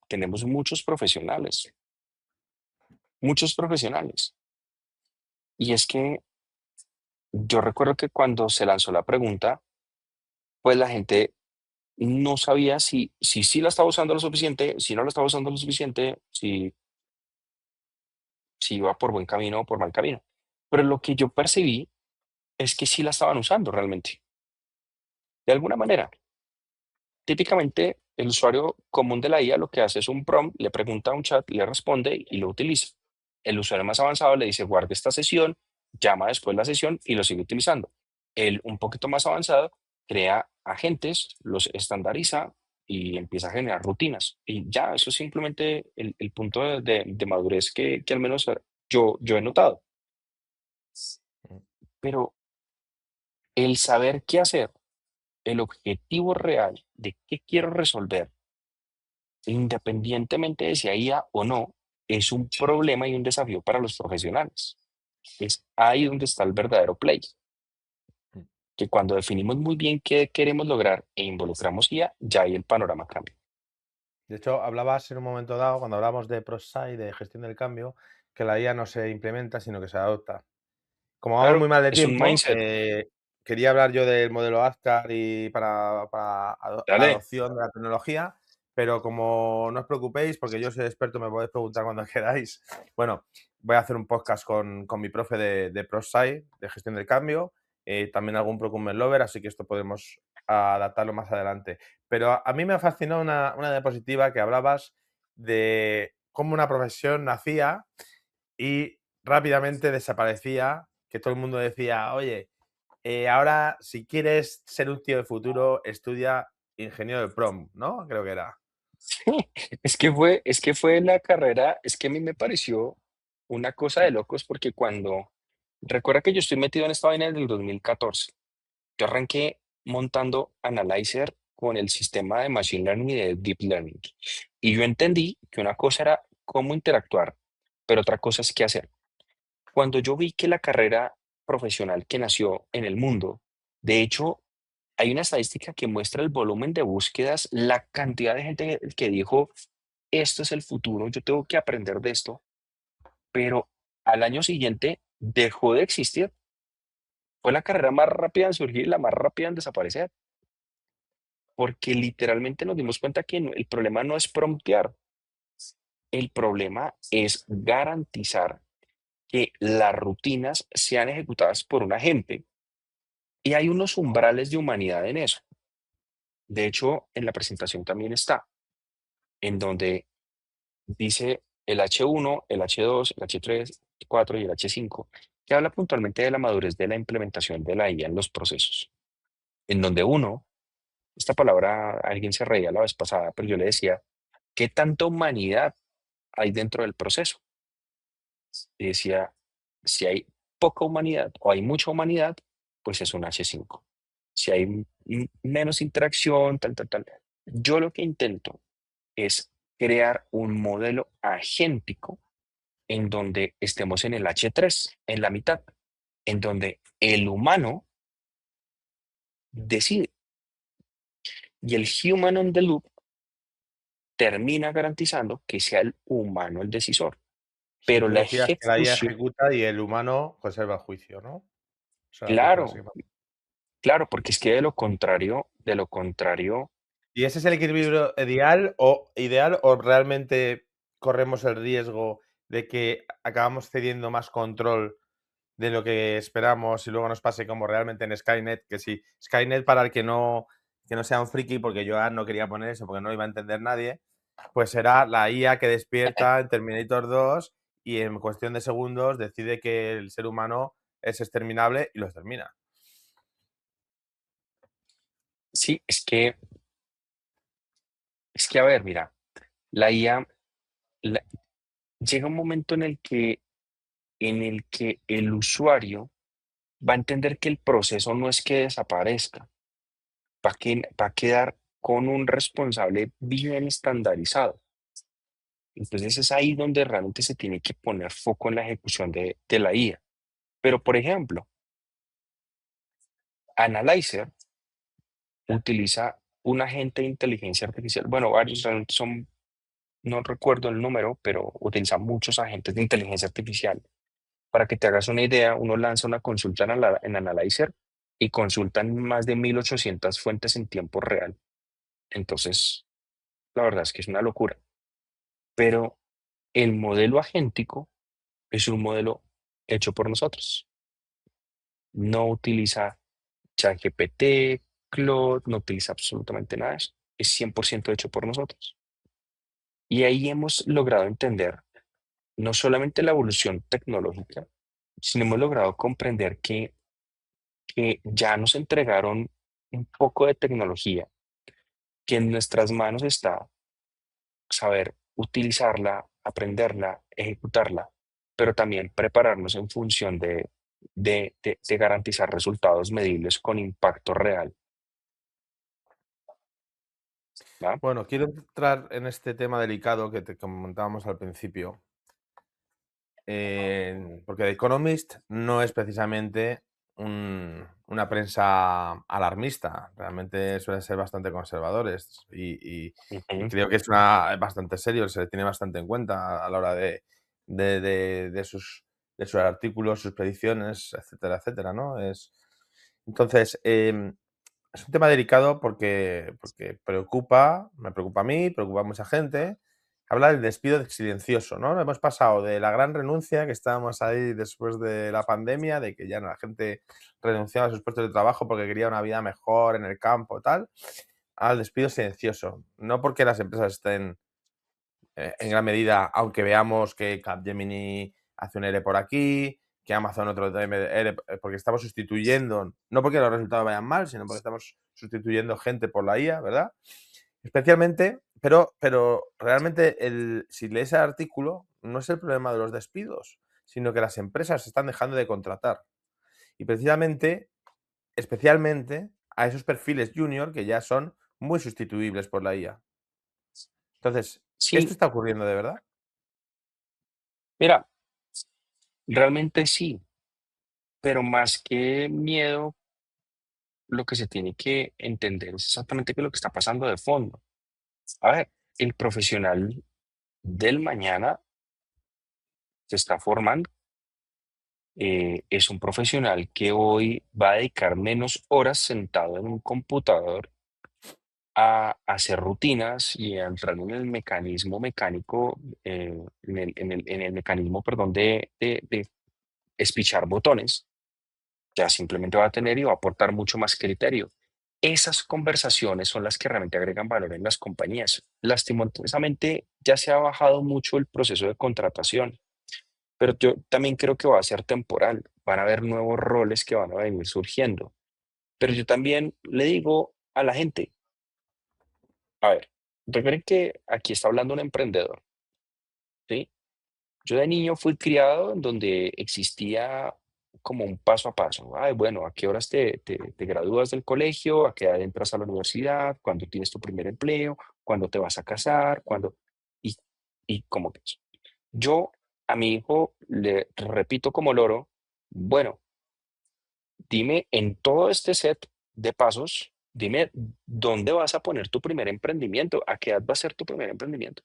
tenemos muchos profesionales, muchos profesionales. Y es que yo recuerdo que cuando se lanzó la pregunta, pues la gente no sabía si sí la estaba usando lo suficiente, si no la estaba usando lo suficiente, si iba por buen camino o por mal camino. Pero lo que yo percibí es que sí la estaban usando realmente, de alguna manera. Típicamente, el usuario común de la IA lo que hace es un prompt, le pregunta a un chat, le responde y lo utiliza. El usuario más avanzado le dice, guarde esta sesión, llama después la sesión y lo sigue utilizando. El un poquito más avanzado crea agentes, los estandariza y empieza a generar rutinas. Y ya, eso es simplemente el punto de madurez que al menos yo he notado. Mm. Pero el saber qué hacer, el objetivo real de qué quiero resolver, independientemente de si hay IA o no, es un problema y un desafío para los profesionales. Es ahí donde está el verdadero play, Mm. que cuando definimos muy bien qué queremos lograr e involucramos IA, ya ahí el panorama cambia. De hecho, hablabas en un momento dado, cuando hablamos de ProstSci, de gestión del cambio, que la IA no se implementa, sino que se adopta. Como vamos Claro, muy mal de es un tiempo, mindset. quería hablar yo del modelo ASCAR y para la Dale. adopción de la tecnología, pero como no os preocupéis, porque yo soy experto, me podéis preguntar cuando queráis. Bueno, voy a hacer un podcast con mi profe de ProstSci, de gestión del cambio, también algún Procurement Lover, así que esto podemos adaptarlo más adelante. Pero a mí me fascinó una diapositiva que hablabas de cómo una profesión nacía y rápidamente desaparecía, que todo el mundo decía, oye, ahora si quieres ser un tío de futuro, estudia ingeniero de prom, ¿no? Creo que era. Es que fue la carrera, es que a mí me pareció una cosa de locos porque recuerda que yo estoy metido en esta vaina desde el 2014. Yo arranqué montando Analyzer con el sistema de Machine Learning y de Deep Learning. Y yo entendí que una cosa era cómo interactuar, pero otra cosa es qué hacer. Cuando yo vi que la carrera profesional que nació en el mundo, de hecho, hay una estadística que muestra el volumen de búsquedas, la cantidad de gente que dijo, esto es el futuro, yo tengo que aprender de esto, pero al año siguiente dejó de existir. Fue la carrera más rápida en surgir y la más rápida en desaparecer. Porque literalmente nos dimos cuenta que el problema no es promptear, el problema es garantizar que las rutinas sean ejecutadas por un agente. Y hay unos umbrales de humanidad en eso. De hecho, en la presentación también está, en donde dice el H1, el H2, el H3, el 4 y el H5, que habla puntualmente de la madurez de la implementación de la IA en los procesos. En donde uno, esta palabra, alguien se reía la vez pasada, pero yo le decía, ¿qué tanta humanidad hay dentro del proceso? Y decía, si hay poca humanidad o hay mucha humanidad, pues es un H5. Si hay menos interacción, tal, tal, tal. Yo lo que intento es crear un modelo agéntico en donde estemos en el H3, en la mitad, en donde el humano decide y el human on the loop termina garantizando que sea el humano el decisor, Sí, pero tú la decías que la IA ejecución, ejecuta y el humano conserva el juicio, ¿no? O sea, la frase claro, que claro, porque es que de lo contrario, ¿Y ese es el equilibrio ideal o realmente corremos el riesgo de que acabamos cediendo más control de lo que esperamos y luego nos pase como realmente en Skynet, que sí, Skynet para el que no sea un friki, porque yo no quería poner eso porque no lo iba a entender nadie, pues será la IA que despierta en Terminator 2 y en cuestión de segundos decide que el ser humano es exterminable y lo extermina. Sí, es que a ver, mira, la IA, la- llega un momento en el que el usuario va a entender que el proceso no es que desaparezca, va a quedar con un responsable bien estandarizado. Entonces es ahí donde realmente se tiene que poner foco en la ejecución de la IA. Pero, por ejemplo, Analyzer utiliza un agente de inteligencia artificial. Bueno, varios realmente son, no recuerdo el número, pero utiliza muchos agentes de inteligencia artificial. Para que te hagas una idea, uno lanza una consulta en Analyzer y consultan más de 1.800 fuentes en tiempo real. Entonces, la verdad es que es una locura. Pero el modelo agéntico es un modelo hecho por nosotros. No utiliza ChatGPT, Claude, no utiliza absolutamente nada de eso. Es 100% hecho por nosotros. Y ahí hemos logrado entender no solamente la evolución tecnológica, sino hemos logrado comprender que ya nos entregaron un poco de tecnología, que en nuestras manos está saber utilizarla, aprenderla, ejecutarla, pero también prepararnos en función de garantizar resultados medibles con impacto real, ¿va? Bueno, quiero entrar en este tema delicado que te comentábamos al principio, porque The Economist no es precisamente una prensa alarmista, realmente suelen ser bastante conservadores y Ujú. creo que es bastante serio, se le tiene bastante en cuenta a la hora de sus artículos, sus predicciones, etcétera, etcétera, ¿no? Entonces, es un tema delicado porque me preocupa a mí, preocupa a mucha gente. Habla del despido silencioso, ¿no? Hemos pasado de la gran renuncia, que estábamos ahí después de la pandemia, de que ya no, la gente renunciaba a sus puestos de trabajo porque quería una vida mejor en el campo, tal, al despido silencioso. No porque las empresas estén en gran medida, aunque veamos que Capgemini hace un ERE por aquí, que Amazon otro ERE, porque estamos sustituyendo, no porque los resultados vayan mal, sino porque estamos sustituyendo gente por la IA, ¿verdad? Especialmente, pero realmente si lees el artículo, no es el problema de los despidos, sino que las empresas están dejando de contratar. Y precisamente, especialmente a esos perfiles junior que ya son muy sustituibles por la IA. Entonces, ¿esto Sí, está ocurriendo de verdad? mira, realmente sí, pero más que miedo, lo que se tiene que entender es exactamente qué es lo que está pasando de fondo. A ver, el profesional del mañana se está formando. Es un profesional que hoy va a dedicar menos horas sentado en un computador a hacer rutinas y a entrar en el mecanismo mecánico, en el mecanismo, perdón, de espichar botones. Ya simplemente va a tener y va a aportar mucho más criterio. Esas conversaciones son las que realmente agregan valor en las compañías. Lastimosamente, ya se ha bajado mucho el proceso de contratación, pero yo también creo que va a ser temporal. Van a haber nuevos roles que van a venir surgiendo. Pero yo también le digo a la gente, a ver, recuerden que aquí está hablando un emprendedor, ¿sí? Yo de niño fui criado en donde existía como un paso a paso. Ay, bueno, ¿a qué horas te gradúas del colegio? ¿A qué edad entras a la universidad? ¿Cuándo tienes tu primer empleo? ¿Cuándo te vas a casar? ¿Cuándo? Y, y como que eso. Yo a mi hijo le repito como loro, bueno, dime en todo este set de pasos, dime dónde vas a poner tu primer emprendimiento, a qué edad va a ser tu primer emprendimiento.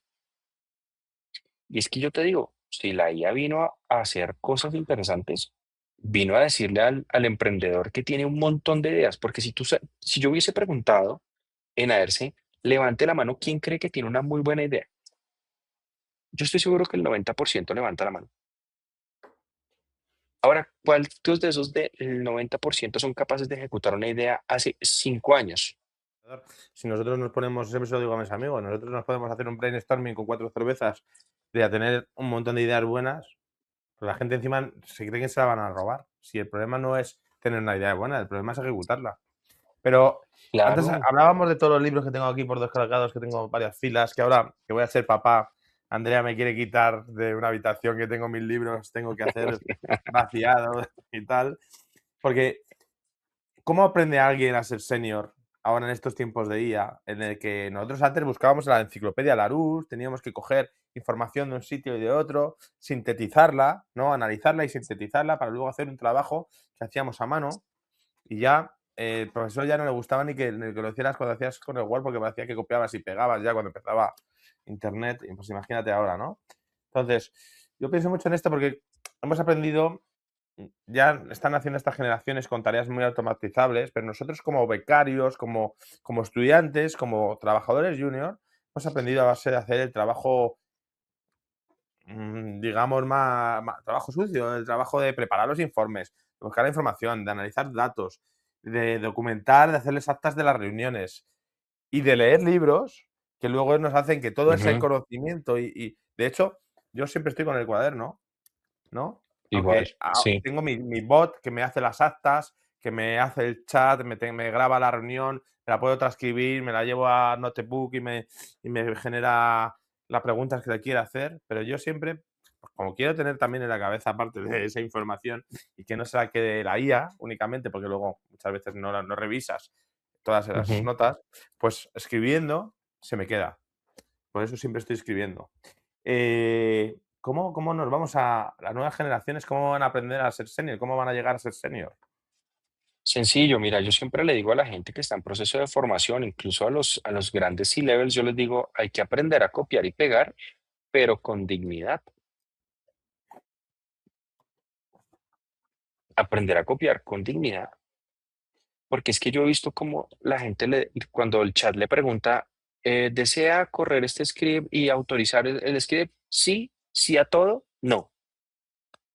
Y es que yo te digo, si la IA vino a hacer cosas interesantes, vino a decirle al emprendedor que tiene un montón de ideas, porque si yo hubiese preguntado en Aerce, levante la mano, ¿quién cree que tiene una muy buena idea? Yo estoy seguro que el 90% levanta la mano. Ahora, ¿cuántos de esos del 90% son capaces de ejecutar una idea hace 5 años? Si nosotros nos ponemos, siempre se lo digo a mis amigos, nosotros nos podemos hacer un brainstorming con 4 cervezas de a tener un montón de ideas buenas, pues la gente encima se cree que se la van a robar. Si el problema no es tener una idea buena, el problema es ejecutarla. Pero antes Claro. hablábamos de todos los libros que tengo aquí por descargados, que tengo varias filas, que ahora que voy a ser papá, Andrea me quiere quitar de una habitación que tengo 1000 libros, tengo que hacer vaciado y tal. Porque ¿cómo aprende alguien a ser senior ahora en estos tiempos de IA, en el que nosotros antes buscábamos en la enciclopedia Larousse, teníamos que coger información de un sitio y de otro, sintetizarla, ¿no? Analizarla y sintetizarla para luego hacer un trabajo que hacíamos a mano y ya el profesor ya no le gustaba ni que lo hicieras cuando hacías con el Word porque parecía que copiabas y pegabas ya cuando empezaba Internet, y pues imagínate ahora, ¿no? Entonces, yo pienso mucho en esto porque hemos aprendido, ya están haciendo estas generaciones con tareas muy automatizables, pero nosotros como becarios, como estudiantes, como trabajadores junior, hemos aprendido a base de hacer el trabajo, digamos, más trabajo sucio, el trabajo de preparar los informes, de buscar la información, de analizar datos, de documentar, de hacerles actas de las reuniones y de leer libros que luego nos hacen que todo ese Ujú. conocimiento de hecho, yo siempre estoy con el cuaderno, ¿no? Igual, Aunque sí. tengo mi bot que me hace las actas, que me hace el chat, me graba la reunión, me la puedo transcribir, me la llevo a Notebook y me genera las preguntas que le quiera hacer, pero yo siempre, pues, como quiero tener también en la cabeza parte de esa información y que no se la quede la IA únicamente, porque luego muchas veces no revisas todas esas Ujú. notas, pues escribiendo se me queda. Por eso siempre estoy escribiendo. ¿Cómo nos vamos a las nuevas generaciones, cómo van a aprender a ser senior? ¿Cómo van a llegar a ser senior? Sencillo, mira, yo siempre le digo a la gente que está en proceso de formación, incluso a los grandes C-levels, yo les digo, hay que aprender a copiar y pegar, pero con dignidad. Aprender a copiar con dignidad. Porque es que yo he visto como la gente, cuando el chat le pregunta, ¿desea correr este script y autorizar el script? Sí, sí a todo, no.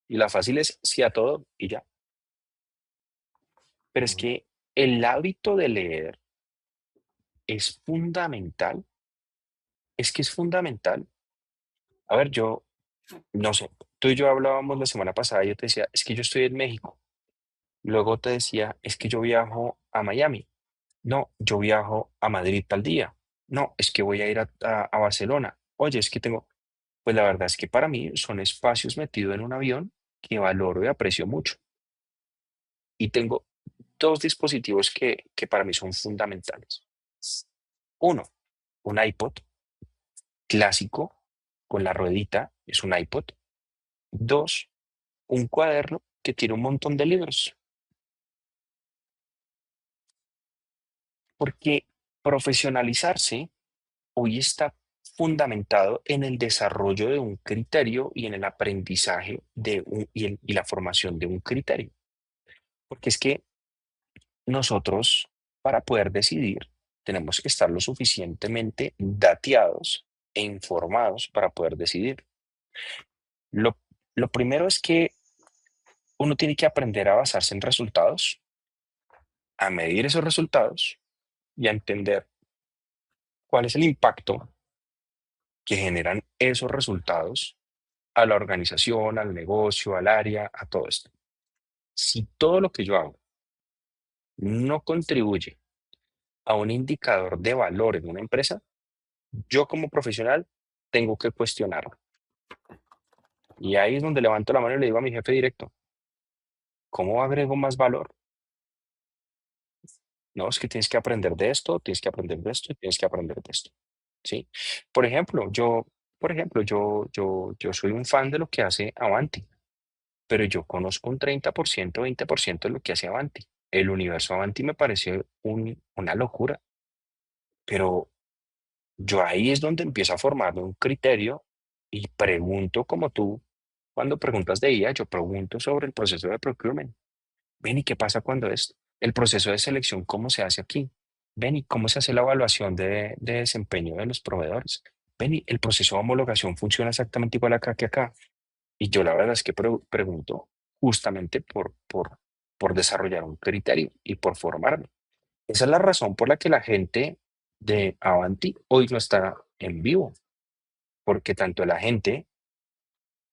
Y la fácil es sí a todo y ya. Pero es Ujú. que el hábito de leer es fundamental. Es que es fundamental. A ver, yo no sé, tú y yo hablábamos la semana pasada y yo te decía, es que yo estoy en México. Luego te decía, es que yo viajo a Miami. No, yo viajo a Madrid tal día. No, es que voy a ir a Barcelona. Oye, es que tengo, pues la verdad es que para mí son espacios metidos en un avión que valoro y aprecio mucho. Y tengo dos dispositivos que para mí son fundamentales. Uno, un iPod clásico con la ruedita, es un iPod. Dos, un cuaderno que tiene un montón de libros. Porque profesionalizarse hoy está fundamentado en el desarrollo de un criterio y en el aprendizaje y la formación de un criterio. Porque es que nosotros, para poder decidir, tenemos que estar lo suficientemente dateados e informados para poder decidir. Lo, lo primero es que uno tiene que aprender a basarse en resultados, a medir esos resultados y a entender cuál es el impacto que generan esos resultados a la organización, al negocio, al área, a todo esto. Si todo lo que yo hago no contribuye a un indicador de valor en una empresa, yo como profesional tengo que cuestionarlo. Y ahí es donde levanto la mano y le digo a mi jefe directo, ¿cómo agrego más valor? No, es que tienes que aprender de esto, tienes que aprender de esto y tienes que aprender de esto. ¿Sí? Por ejemplo, yo soy un fan de lo que hace Avanti, pero yo conozco un 30%, 20% de lo que hace Avanti. El universo Avanti me pareció una locura, pero yo ahí es donde empiezo a formarme un criterio y pregunto como tú, cuando preguntas de IA, yo pregunto sobre el proceso de procurement. Ven, ¿y qué pasa cuando es el proceso de selección? ¿Cómo se hace aquí? Ven, ¿y cómo se hace la evaluación de desempeño de los proveedores? Ven, ¿y el proceso de homologación funciona exactamente igual acá que acá? Y yo la verdad es que pregunto. justamente por desarrollar un criterio y por formarme. Esa es la razón por la que la gente de Avanti hoy no está en vivo, porque tanto la gente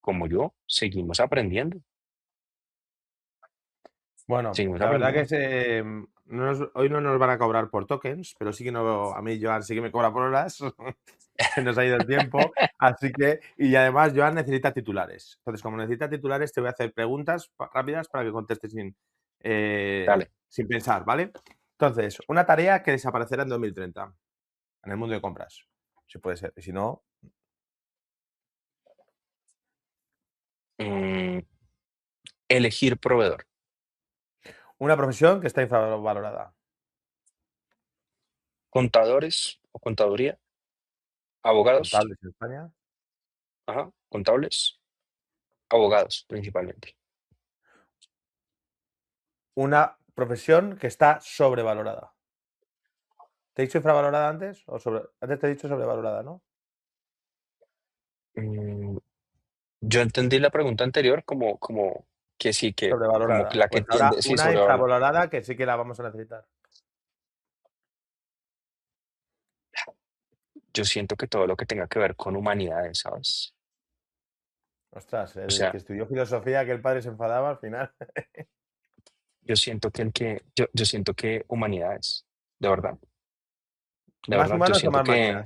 como yo seguimos aprendiendo, Bueno, seguimos la verdad que aprendiendo. hoy no nos van a cobrar por tokens, pero sí que no, a mí Joan sí que me cobra por horas. Se nos ha ido el tiempo, así que, y además Joan necesita titulares. Entonces, como necesita titulares, te voy a hacer preguntas rápidas para que contestes Dale. sin pensar, ¿vale? Entonces, una tarea que desaparecerá en 2030 en el mundo de compras, si puede ser. Y si no, Mm, elegir proveedor. una profesión que está infravalorada. Contadores o contaduría, abogados, Contables en España. ajá, contables, abogados principalmente. Una profesión que está sobrevalorada. ¿Te he dicho infravalorada antes? Antes te he dicho sobrevalorada, ¿no? Mm, yo entendí la pregunta anterior como que sí, que como que Sobrevalorada. la que Pues habrá tiende, sí, una sobrevalor. infravalorada que sí que la vamos a necesitar. Yo siento que todo lo que tenga que ver con humanidades, ¿sabes? Ostras, O el que sea, estudió filosofía, que el padre se enfadaba al final. yo siento que humanidades, de verdad, de ¿Más verdad, yo humanos o siento más máquinas?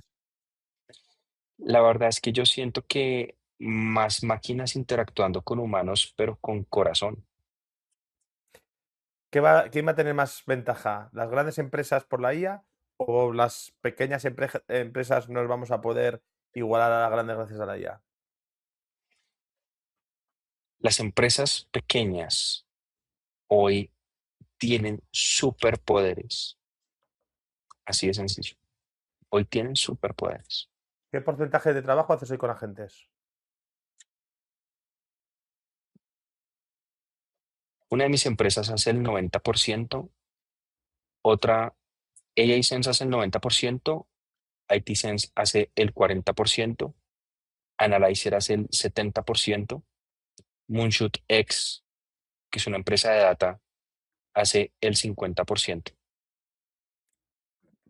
que, la verdad es que yo siento que más máquinas interactuando con humanos, pero con corazón. ¿Quién va a tener más ventaja? ¿Las grandes empresas por la IA o las pequeñas empresas nos vamos a poder igualar a las grandes gracias a la IA? Las empresas pequeñas hoy tienen superpoderes, así de sencillo. Hoy tienen superpoderes. ¿Qué porcentaje de trabajo haces hoy con agentes? Una de mis empresas hace el 90%, otra, AI Sense hace el 90%, IT Sense hace el 40%, Analyzer hace el 70%, Moonshot X, que es una empresa de data, hace el 50%.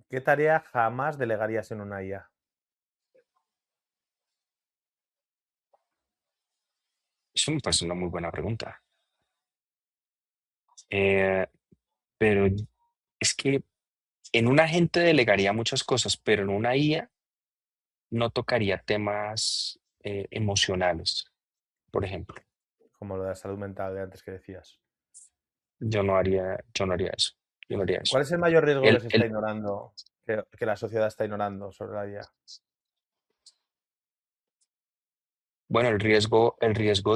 ¿Qué tarea jamás delegarías en una IA? Eso me parece una muy buena pregunta. Eh, pero es que en un agente delegaría muchas cosas, pero en una IA no tocaría temas emocionales, por ejemplo. Como lo de la salud mental de antes que decías. Yo no haría eso. Yo no haría eso. ¿Cuál es el mayor riesgo que El, se está el, ignorando, que la sociedad está ignorando sobre la IA? bueno, el riesgo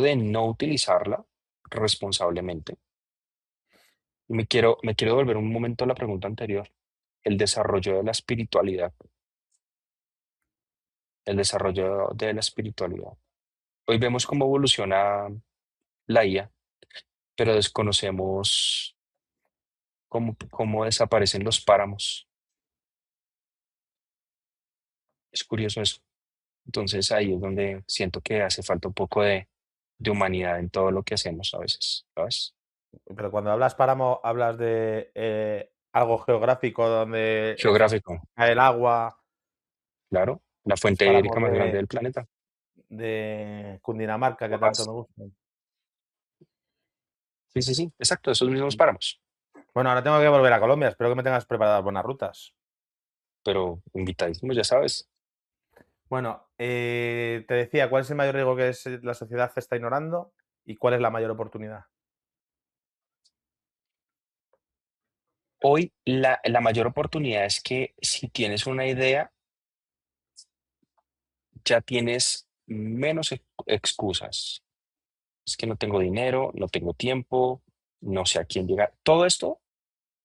de no utilizarla responsablemente. Y me quiero volver un momento a la pregunta anterior. El desarrollo de la espiritualidad. El desarrollo de la espiritualidad. Hoy vemos cómo evoluciona la IA, pero desconocemos cómo desaparecen los páramos. Es curioso eso. Entonces ahí es donde siento que hace falta un poco de humanidad en todo lo que hacemos a veces, ¿sabes? Pero cuando hablas páramo, hablas de algo geográfico donde Geográfico, cae el agua, claro, la los fuente hídrica páramos más grande del planeta. de Cundinamarca que tanto Guapas. me gustan. Sí, sí, sí, exacto, esos mismos páramos. Bueno, ahora tengo que volver a Colombia. Espero que me tengas preparadas buenas rutas. Pero invitadísimos, ya sabes. Bueno, te decía, ¿cuál es el mayor riesgo que la sociedad está ignorando y cuál es la mayor oportunidad? Hoy la mayor oportunidad es que si tienes una idea, ya tienes menos excusas. Es que no tengo dinero, no tengo tiempo, no sé a quién llegar. Todo esto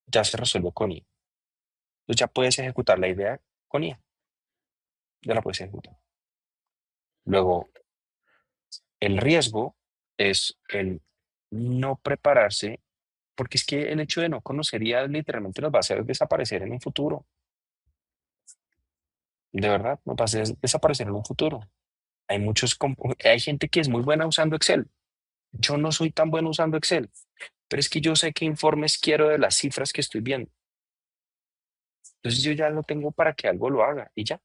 ya se resuelve con IA. Tú ya puedes ejecutar la idea con IA, ya la puedes ejecutar. Luego, el riesgo es el no prepararse, porque es que el hecho de no conocer IA literalmente nos va a hacer desaparecer en un futuro. De verdad, nos va a hacer desaparecer en un futuro. Hay gente que es muy buena usando Excel, yo no soy tan bueno usando Excel, pero es que yo sé qué informes quiero de las cifras que estoy viendo. Entonces yo ya lo tengo para que algo lo haga y ya,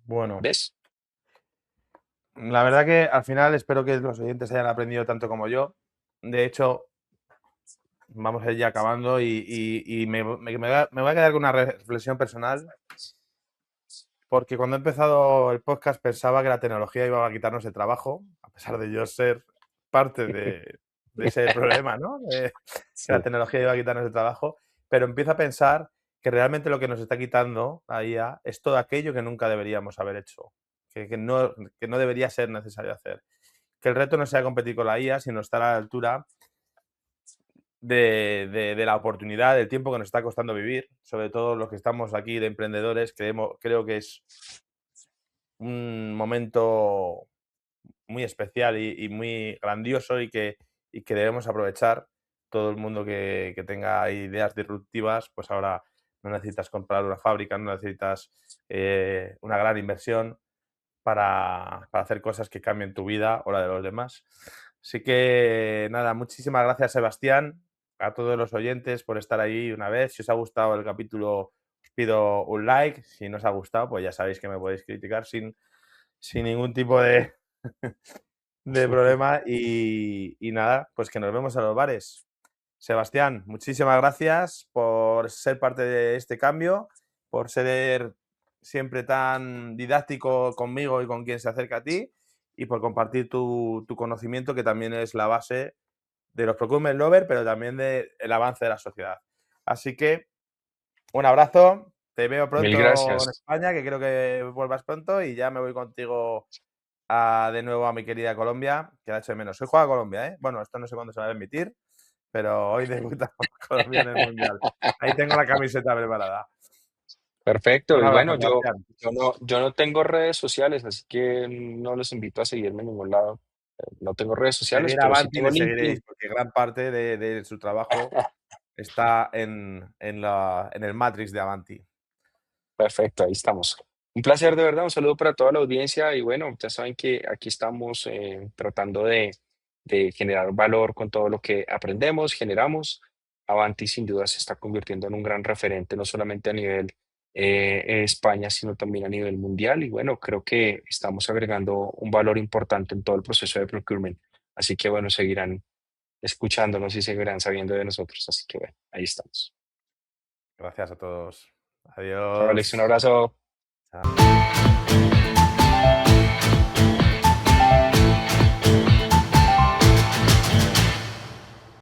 Bueno, ¿ves? la verdad que al final espero que los oyentes hayan aprendido tanto como yo. De hecho, vamos a ir ya acabando y me voy a quedar con una reflexión personal, porque cuando he empezado el podcast pensaba que la tecnología iba a quitarnos el trabajo, a pesar de yo ser parte de ese problema, ¿no? Que la Sí. tecnología iba a quitarnos el trabajo, pero empiezo a pensar que realmente lo que nos está quitando la IA es todo aquello que nunca deberíamos haber hecho, que no debería ser necesario hacer. Que el reto no sea competir con la IA, sino estar a la altura de la oportunidad, del tiempo que nos está costando vivir, sobre todo los que estamos aquí de emprendedores, creo que es un momento muy especial y muy grandioso y que debemos aprovechar. Todo el mundo que tenga ideas disruptivas, pues ahora no necesitas comprar una fábrica, no necesitas una gran inversión para hacer cosas que cambien tu vida o la de los demás. Así que nada, muchísimas gracias, Sebastián, a todos los oyentes por estar ahí una vez. Si os ha gustado el capítulo, os pido un like. Si no os ha gustado, pues ya sabéis que me podéis criticar sin ningún tipo de problema. Y nada, pues que nos vemos a los bares. Sebastián, muchísimas gracias por ser parte de este cambio, por ser siempre tan didáctico conmigo y con quien se acerca a ti y por compartir tu conocimiento, que también es la base de los Procurement Lover, pero también del avance de la sociedad. Así que un abrazo, te veo Mil pronto en gracias. España, que creo que vuelvas pronto y ya me voy contigo de nuevo a mi querida Colombia, que la echo de menos. Soy juega a Colombia, ¿eh? Bueno, esto no sé cuándo se va a emitir, pero hoy debutamos Colombia en el Mundial. Ahí tengo la camiseta preparada. Perfecto. Un Y abrazo, bueno, yo, Sebastián. yo no tengo redes sociales, así que no los invito a seguirme en ningún lado. No tengo redes sociales, Seguir a pero sí Avanti tengo le seguiréis, LinkedIn. porque gran parte de su trabajo está en el Matrix de Avanti. Perfecto, ahí estamos. Un placer de verdad, un saludo para toda la audiencia y bueno, ya saben que aquí estamos tratando de generar valor con todo lo que aprendemos, generamos. Avanti sin duda se está convirtiendo en un gran referente, no solamente a nivel España, sino también a nivel mundial y bueno, creo que estamos agregando un valor importante en todo el proceso de procurement. Así que bueno, seguirán escuchándonos y seguirán sabiendo de nosotros. Así que bueno, ahí estamos. Gracias a todos. Chao, Alex, un Adiós. abrazo. Chao.